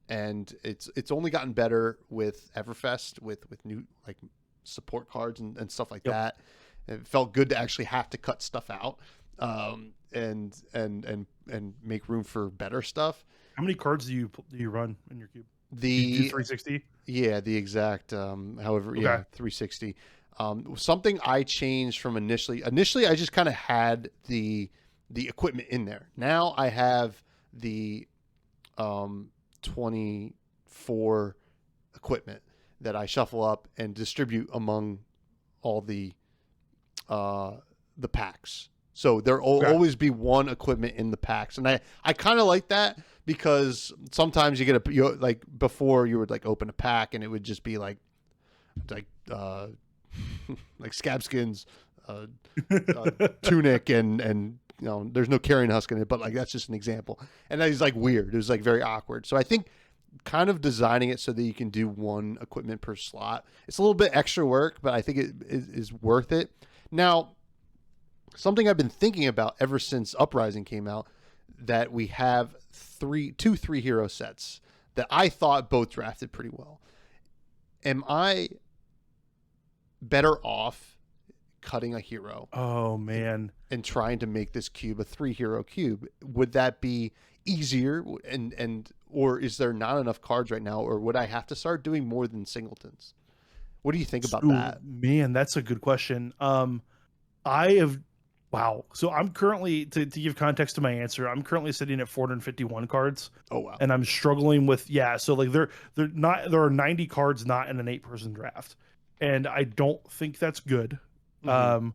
and it's only gotten better with Everfest with new like support cards and stuff like that. It felt good to actually have to cut stuff out and make room for better stuff. How many cards do you run in your cube? The 360? Yeah, the exact however, yeah, 360. Something I changed from initially I just kind of had the equipment in there. Now I have the 24 equipment that I shuffle up and distribute among all the packs. So there'll always be one equipment in the packs, and I kind of like that because sometimes you get like before you would like open a pack and it would just be like like scab skins, tunic, and you know there's no carrying husk in it, but like that's just an example, and that is like weird. It was like very awkward. So I think kind of designing it so that you can do one equipment per slot. It's a little bit extra work, but I think it is worth it. Now, something I've been thinking about ever since Uprising came out, that we have two 3-hero sets that I thought both drafted pretty well. Am I better off cutting a hero? Oh man. And trying to make this cube a 3-hero cube? Would that be easier and or is there not enough cards right now, or would I have to start doing more than singletons? What do you think about that? Man, that's a good question. Wow. So I'm currently, to give context to my answer, I'm currently sitting at 451 cards. Oh wow. And I'm struggling with so like there are 90 cards not in an 8-person draft, and I don't think that's good. Mm-hmm.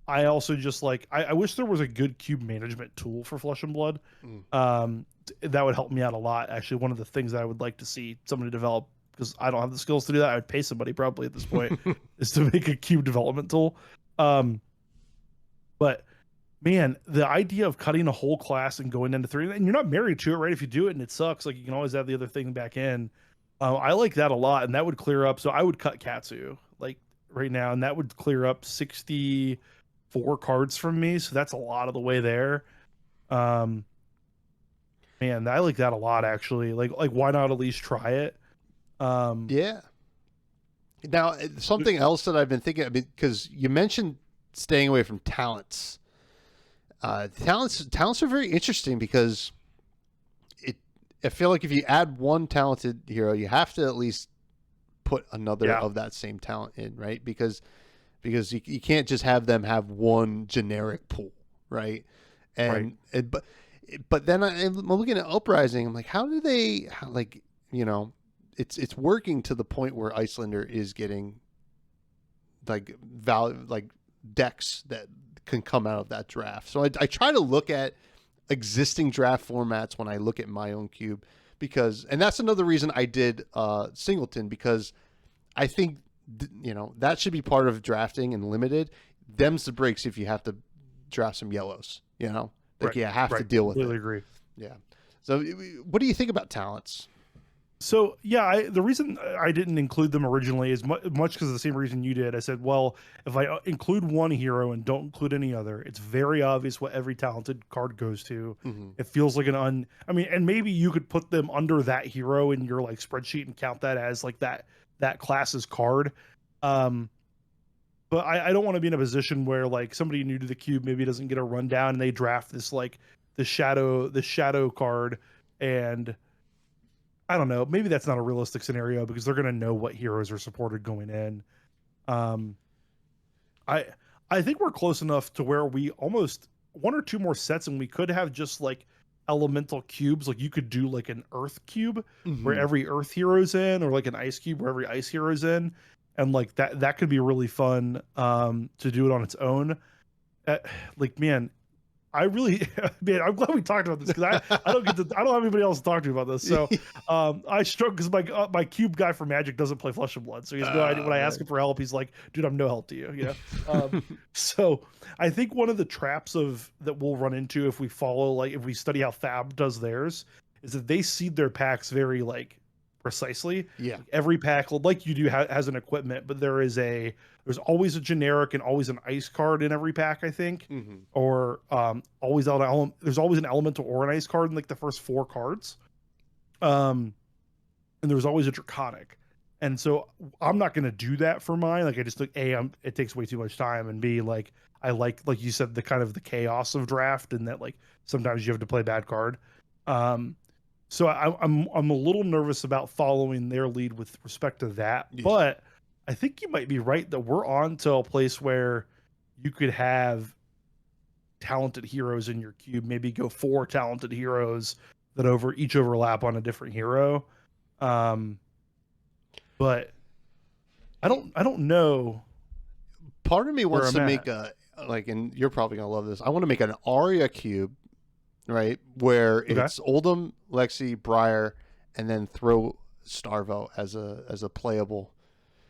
I also just like I wish there was a good cube management tool for Flesh and Blood. That would help me out a lot. Actually, one of the things that I would like to see somebody develop, because I don't have the skills to do that. I would pay somebody probably at this point is to make a cube development tool. But man, the idea of cutting a whole class and going into 3, and you're not married to it, right? If you do it and it sucks, like you can always have the other thing back in. I like that a lot, and that would clear up. So I would cut Katsu like right now, and that would clear up 64 cards from me. So that's a lot of the way there. Man, I like that a lot actually. Like why not at least try it? Yeah. Now, something else that I've been thinking, because you mentioned staying away from talents. Talents are very interesting because I feel like if you add one talented hero, you have to at least put another of that same talent in, right? Because you can't just have them have one generic pool, right? And but then I'm looking at Uprising. I'm like, how do they like, you know, it's working to the point where Icelander is getting like decks that can come out of that draft. So I try to look at existing draft formats when I look at my own cube, and that's another reason I did singleton, because I think that should be part of drafting and limited. Them's the breaks if you have to draft some yellows. Right, you have to right. deal with Completely it. agree. Yeah. So what do you think about talents? So yeah, the reason I didn't include them originally is much because of the same reason you did. I said, well, if I include one hero and don't include any other, it's very obvious what every talented card goes to. Mm-hmm. It feels like I mean, and maybe you could put them under that hero in your like spreadsheet and count that as like that class's card. Um, but I don't want to be in a position where like somebody new to the cube maybe doesn't get a rundown and they draft this like the shadow card, and I don't know. Maybe that's not a realistic scenario because they're going to know what heroes are supported going in. Um, I I think we're close enough to where we almost one or two more sets, and we could have just like elemental cubes. Like you could do like an Earth cube where Mm-hmm. every Earth hero's in, or like an Ice cube where every Ice hero's in, and like that could be really fun to do it on its own. Uh, like man, I really, man, I'm glad we talked about this because I don't have anybody else to talk to about this. So I struggle because my cube guy for Magic doesn't play Flesh and Blood, so he has no idea. When I ask him for help, he's like, "Dude, I'm no help to you." So I think one of the traps that we'll run into if we follow, like, if we study how Fab does theirs, is that they seed their packs very like precisely. Yeah. Like, every pack, like you do, has an equipment, but there's always a generic and always an ice card in every pack, I think. Mm-hmm. Or there's always an elemental or an ice card in like the first 4 cards. And there's always a draconic. And so I'm not going to do that for mine. Like I just like it takes way too much time, and B, like I like you said, the kind of the chaos of draft, and that like sometimes you have to play bad card. So I'm a little nervous about following their lead with respect to that, Yeah. but I think you might be right that we're on to a place where you could have talented heroes in your cube. Maybe go 4 talented heroes that each overlap on a different hero. But I don't know. Part of me wants to I'm make and you're probably gonna love this. I want to make an Aria cube, right? Where it's Oldham, Lexi, Briar, and then throw Starvo as a playable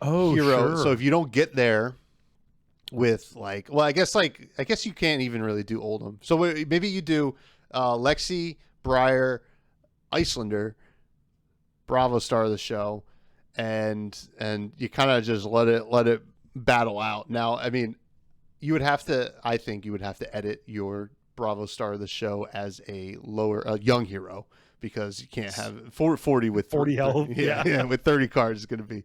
hero. Sure. So if you don't get there with I guess you can't even really do Oldham. So maybe you do Lexi, Briar, Icelander, Bravo star of the show, and you kind of just let it battle out. Now, I mean, I think you would have to edit your Bravo star of the show as a young hero, because you can't have 40 with 40 health. Yeah, with 30 cards is going to be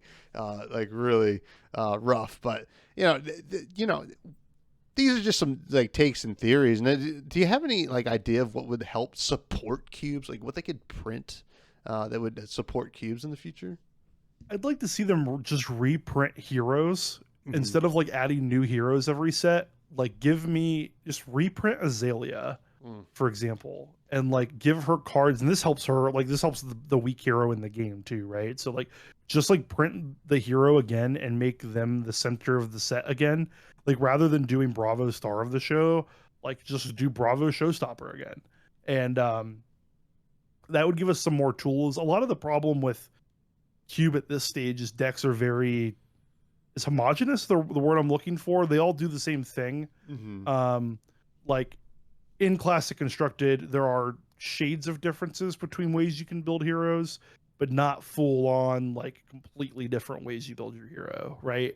really rough. But these are just some like takes and theories. And do you have any idea of what would help support cubes, like what they could print that would support cubes in the future? I'd like to see them just reprint heroes instead of like adding new heroes every set. Like just reprint Azalea, for example, and like give her cards, and this helps her, like this helps the weak hero in the game too, right? So like just like print the hero again and make them the center of the set again. Like rather than doing Bravo star of the show, like just do Bravo showstopper again. And that would give us some more tools. A lot of the problem with Cube at this stage is decks are is homogenous, the word I'm looking for. They all do the same thing. Like in Classic Constructed, there are shades of differences between ways you can build heroes, but not full on like completely different ways you build your hero, right?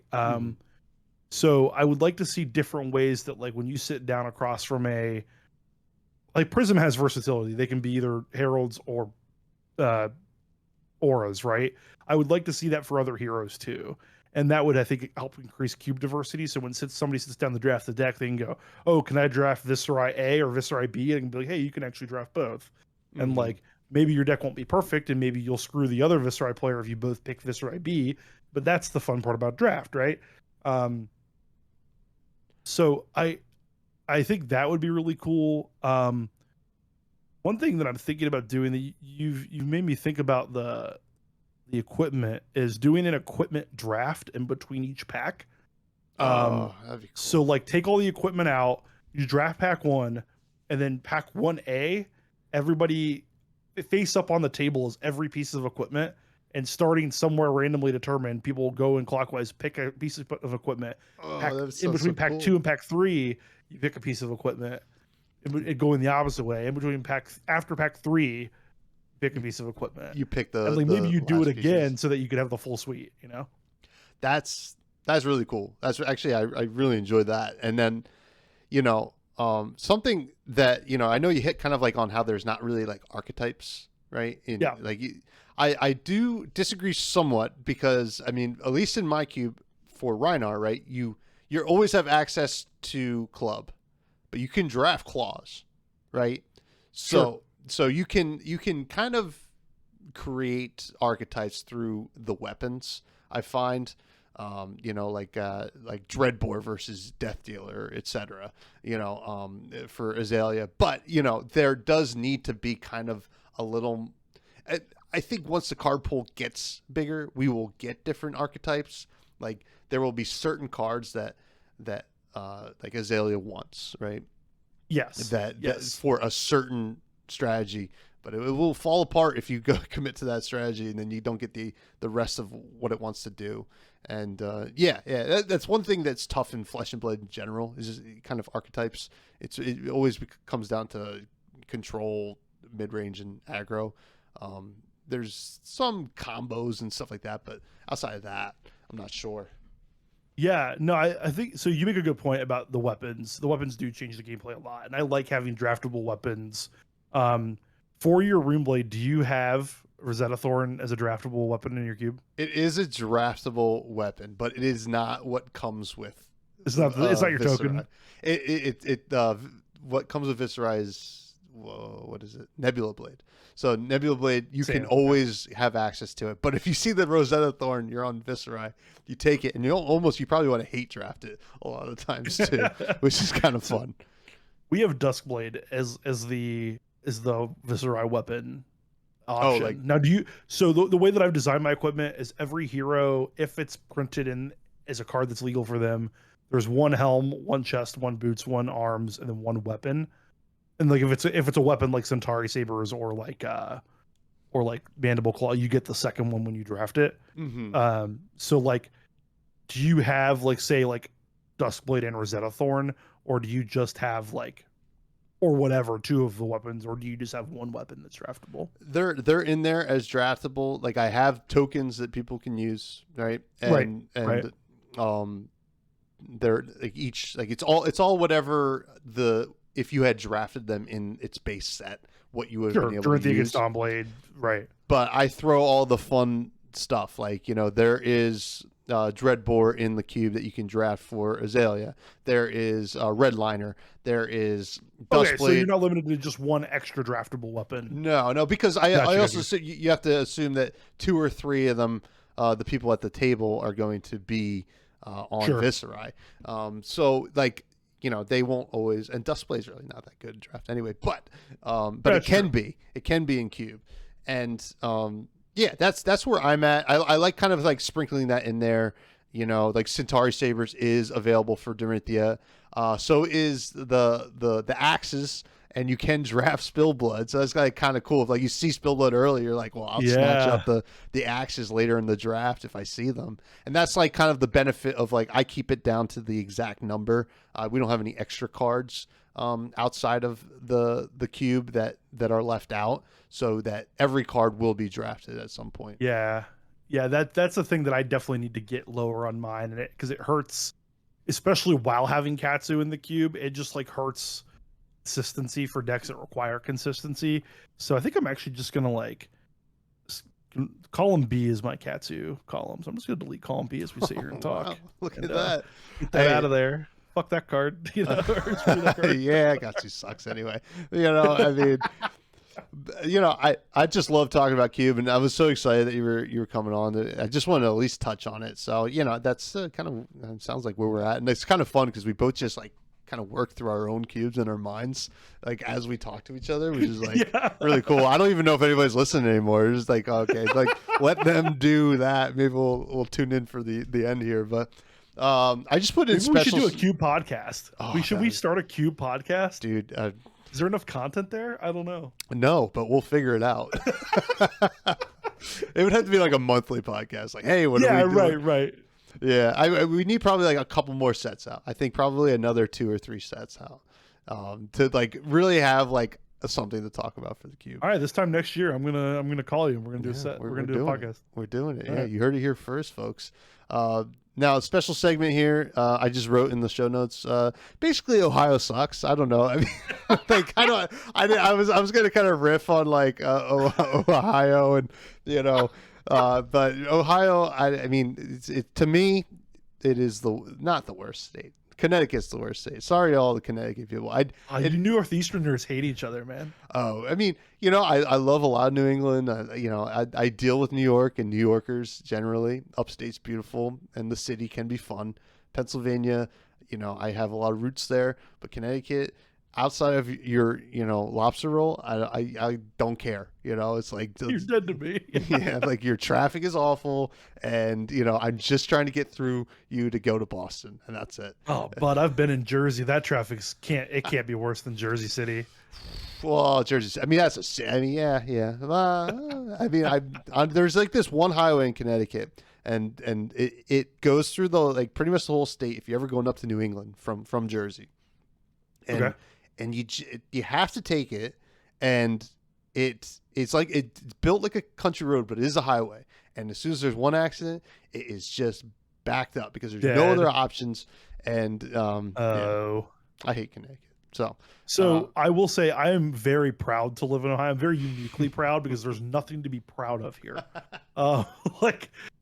So I would like to see different ways that, like, when you sit down across from Prism has versatility. They can be either heralds or auras, right? I would like to see that for other heroes too. And that would, I think, help increase cube diversity. So when somebody sits down to draft the deck, they can go, oh, can I draft Viserai A or Viserai B? And be like, hey, you can actually draft both. And like, maybe your deck won't be perfect, and maybe you'll screw the other Viserai player if you both pick Viserai B. But that's the fun part about draft, right? So I think that would be really cool. One thing that I'm thinking about doing that you've made me think about the equipment is doing an equipment draft in between each pack. That'd be cool. So like take all the equipment out, you draft pack 1, and then pack 1A, everybody face up on the table is every piece of equipment, and starting somewhere randomly determined, people will go in clockwise, pick a piece of equipment. In between pack 2 and pack 3, you pick a piece of equipment. It go in the opposite way. In between after pack 3, pick a piece of equipment. You pick the and like maybe you do it last again pieces. so that you could have the full suite. That's really cool. That's actually I really enjoyed that. And then, something that I know you hit kind of like on how there's not really like archetypes, right? Yeah. Like I do disagree somewhat because I mean, at least in my cube for Rhinar, right? You always have access to club, but you can draft claws, right? So you can kind of create archetypes through the weapons. I find, like Dreadbore versus Death Dealer, etc. For Azalea, but there does need to be kind of a little. I think once the card pool gets bigger, we will get different archetypes. Like there will be certain cards that like Azalea wants, right? Yes. That for a certain strategy, but it will fall apart if you go commit to that strategy and then you don't get the rest of what it wants to do. And that's one thing that's tough in Flesh and Blood in general is just kind of archetypes. It always comes down to control, mid range, and aggro. There's some combos and stuff like that, but outside of that, I'm not sure. Yeah, no, I think so. You make a good point about the weapons. The weapons do change the gameplay a lot, and I like having draftable weapons. For your Runeblade, do you have Rosetta Thorn as a draftable weapon in your cube? It is a draftable weapon, but it is not what comes with. It's not your Viscera. token. What comes with Viscera is what is it? Nebula Blade. So Nebula Blade, you Same, can always have access to it. But if you see the Rosetta Thorn, you're on Viscera, you take it, and you probably want to hate draft it a lot of times too, which is kind of fun. We have Duskblade as the Viscera weapon option. Now the way that I've designed my equipment is every hero, if it's printed in as a card that's legal for them, there's one helm, one chest, one boots, one arms, and then one weapon. And like if it's a weapon like Centauri Sabers or like Mandible Claw, you get the second one when you draft it. Mm-hmm. So like, do you have like say like Duskblade and Rosetta Thorn, or do you just have like, or whatever, two of the weapons, or do you just have one weapon that's draftable? They're in there as draftable. Like I have tokens that people can use, right? And they're like each like it's all whatever if you had drafted them in its base set, what you would have been able to use. Dawnblade, right? But I throw all the fun stuff. Like there is Dreadbore in the cube that you can draft for Azalea. There is Redliner. There is Duskblade. Okay, so you're not limited to just one extra draftable weapon. No, because I also you have to assume that 2 or 3 of them, the people at the table, are going to be on Viscera. So like. They won't always, and Duskblade's really not that good in draft anyway, but it can be in cube. And that's where I'm at. I like kind of like sprinkling that in there, like Centauri Sabers is available for Dorinthia. So is the axes, and you can draft Spillblood. So that's like kind of cool. If like you see Spillblood early, you're like, well, I'll snatch up the axes later in the draft if I see them. And that's like kind of the benefit of like I keep it down to the exact number. We don't have any extra cards outside of the cube that are left out, so that every card will be drafted at some point. Yeah, that's the thing that I definitely need to get lower on mine, and because it hurts, especially while having Katsu in the cube. It just like hurts consistency for decks that require consistency. So I think I'm actually just gonna like column B is my Katsu column. So I'm just gonna delete column B as we sit here and talk. Wow. Look at that. Get that out of there. Fuck that card. Yeah, Katsu sucks anyway. I mean, I just love talking about cube, and I was so excited that you were coming on. I just wanted to at least touch on it. So that's kind of sounds like where we're at, and it's kind of fun because we both just like kind of work through our own cubes in our minds, like as we talk to each other, which is like really cool. I don't even know if anybody's listening anymore. It's just like, okay, like let them do that. Maybe we'll tune in for the end here, but I just put in Maybe special. We should do a cube podcast. We start a cube podcast, dude. Is there enough content there? I don't know. No, but we'll figure it out. It would have to be like a monthly podcast. Like, hey, what are Yeah, we doing? right. Yeah, we need probably like a couple more sets out. I think probably another 2 or 3 sets out, to like really have like something to talk about for the cube. All right, this time next year, I'm gonna call you and we're gonna do a set. We're gonna do a doing podcast. We're doing it. All Yeah, right. you heard it here first, folks. Now a special segment here. I just wrote in the show notes. Basically, Ohio sucks. I don't know. I mean, like I was gonna kind of riff on like Ohio and but Ohio. I mean, to me, it is not the worst state. Connecticut's the worst state. Sorry to all the Connecticut people. You Northeasterners hate each other, man. Oh, I mean, I love a lot of New England. I deal with New York and New Yorkers generally. Upstate's beautiful and the city can be fun. Pennsylvania, I have a lot of roots there, but Connecticut, outside of your, lobster roll, I don't care. It's like You're dead to me. yeah, like your traffic is awful, and I'm just trying to get through you to go to Boston, and that's it. Oh, but I've been in Jersey. That traffic can't be worse than Jersey City. Well, Jersey. I mean, yeah. I mean, there's like this one highway in Connecticut, and it goes through like pretty much the whole state. If you're ever going up to New England from Jersey, and Okay. and you have to take it, and it's built like a country road, but it is a highway. And as soon as there's one accident, it is just backed up because there's no Dead. other options. And Oh. I hate Connecticut. So I will say I am very proud to live in Ohio. I'm very uniquely proud because there's nothing to be proud of here.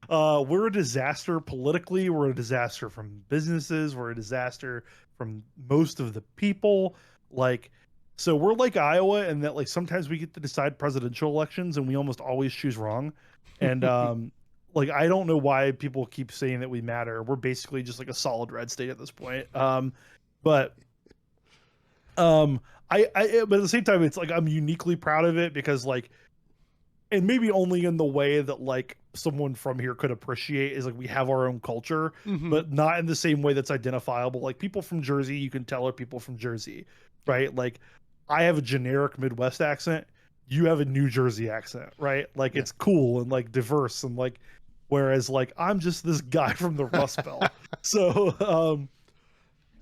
We're a disaster politically. We're a disaster from businesses. We're a disaster from most of the people. So we're like Iowa in that sometimes we get to decide presidential elections and we almost always choose wrong. And I don't know why people keep saying that we matter. We're basically just like a solid red state at this point. But at the same time, it's like I'm uniquely proud of it because and maybe only in the way that someone from here could appreciate is we have our own culture, but not in the same way that's identifiable. Like people from Jersey, you can tell are people from Jersey, right? I have a generic Midwest accent. You have a New Jersey accent, right? It's cool and diverse and whereas I'm just this guy from the Rust Belt. So,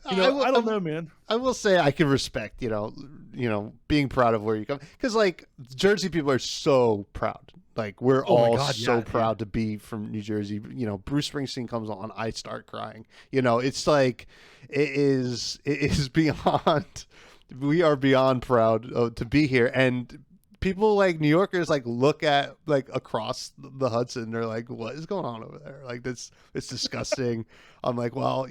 I don't know, man. I will say I can respect, being proud of where you come, because Jersey people are so proud. We're all so proud to be from New Jersey. Bruce Springsteen comes on, I start crying. It's it is beyond. We are beyond proud to be here, and people like New Yorkers look at across the Hudson. They're like, "What is going on over there?" It's disgusting. I'm like, well,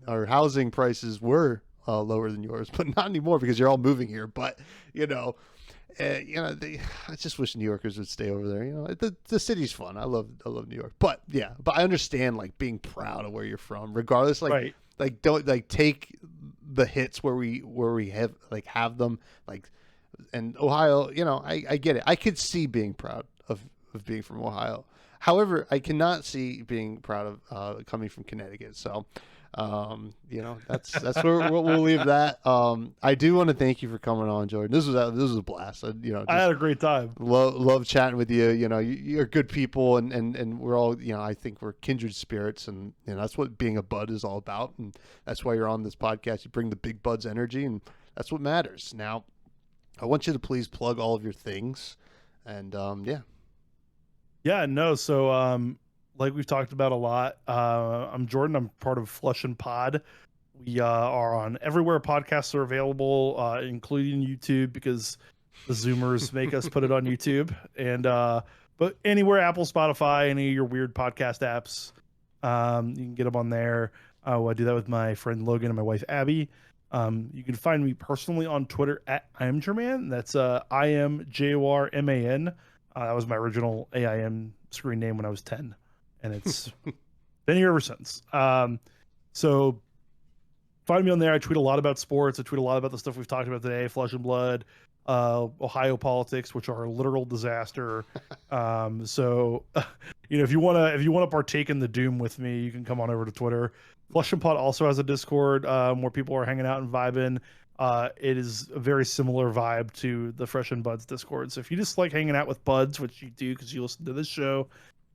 our housing prices were lower than yours, but not anymore because you're all moving here. But I just wish New Yorkers would stay over there. The city's fun. I love New York. But I understand being proud of where you're from, regardless. Right. Don't take the hits where we have them. And Ohio, I get it. I could see being proud of being from Ohio. However, I cannot see being proud of coming from Connecticut. So, that's where we'll leave that. I do want to thank you for coming on, Jordan. This was a blast. I had a great time. Love chatting with you. You're good people, and we're all, I think we're kindred spirits, and that's what being a bud is all about. And that's why you're on this podcast. You bring the big buds energy, and that's what matters. Now, I want you to please plug all of your things, and Yeah, no. So, like we've talked about a lot, I'm Jordan. I'm part of Flush and Pod. We are on everywhere podcasts are available, including YouTube, because the Zoomers make us put it on YouTube. And but anywhere, Apple, Spotify, any of your weird podcast apps, you can get them on there. I do that with my friend Logan and my wife Abby. You can find me personally on Twitter at IamJorman. That's IamJorman. That was my original AIM screen name when I was 10, and it's been here ever since. So find me on there. I tweet a lot about sports. I tweet a lot about the stuff we've talked about today, Flesh and Blood, Ohio politics, which are a literal disaster. So if you wanna partake in the doom with me, you can come on over to Twitter. Flush and Pod also has a Discord where people are hanging out and vibing. It is a very similar vibe to the Fresh and Buds Discord. So if you just like hanging out with buds, which you do because you listen to this show,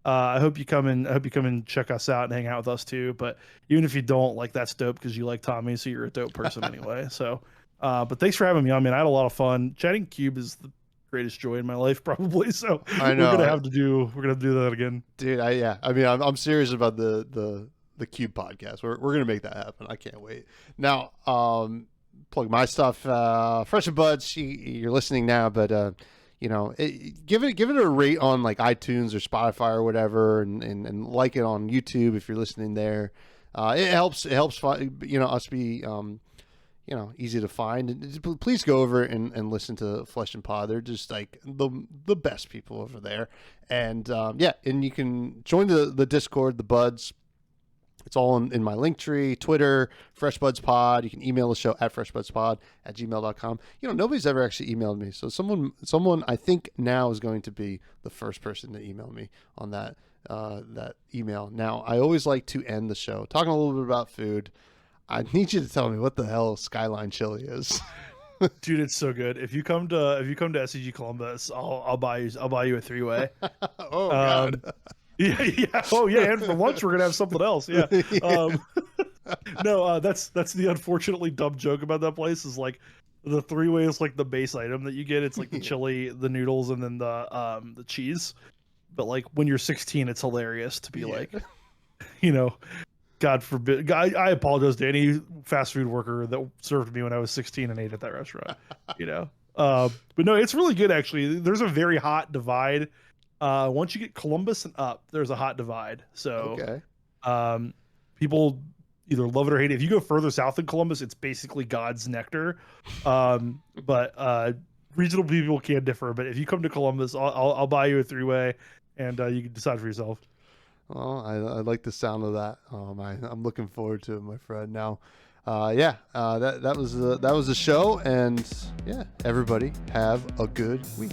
I hope you come in. I hope you come and check us out and hang out with us too. But even if you don't, like, that's dope because you like Tommy, so you're a dope person anyway. So, but thanks for having me on, man. I had a lot of fun. Chatting Cube is the greatest joy in my life, probably. So I know. we're gonna have to do that again, dude. I mean, I'm serious about the Cube podcast. We're gonna make that happen. I can't wait. Now, plug my stuff. Fresh and Buds, you're listening now, but give it a rate on like iTunes or Spotify or whatever, and like it on YouTube if you're listening there. It helps us be easy to find. And please go over and listen to Flesh and Pod. They're just like the best people over there. And and you can join the Discord, the Buds. It's all in my link tree, Twitter, Fresh Buds Pod. You can email the show at freshbudspod@gmail.com. Nobody's ever actually emailed me. So someone I think now is going to be the first person to email me on that email. Now, I always like to end the show talking a little bit about food. I need you to tell me what the hell Skyline Chili is. dude. It's so good. If you come to SCG Columbus, I'll buy you a 3-way. Oh God. Yeah. Oh yeah. And for lunch, we're gonna have something else. Yeah. No, that's the unfortunately dumb joke about that place is like the 3-way is like the base item that you get. It's like the chili, the noodles, and then the cheese. But like when you're 16, it's hilarious to be like, God forbid. I apologize to any fast food worker that served me when I was 16 and ate at that restaurant. But no, it's really good actually. There's a very hot divide. Once you get Columbus and up, there's a hot divide. So okay. People either love it or hate it. If you go further south than Columbus, it's basically God's nectar. But regional people can differ. But if you come to Columbus, I'll buy you a 3-way, and you can decide for yourself. Well, I like the sound of that. I'm looking forward to it, my friend. Now, that was the show, and everybody have a good week.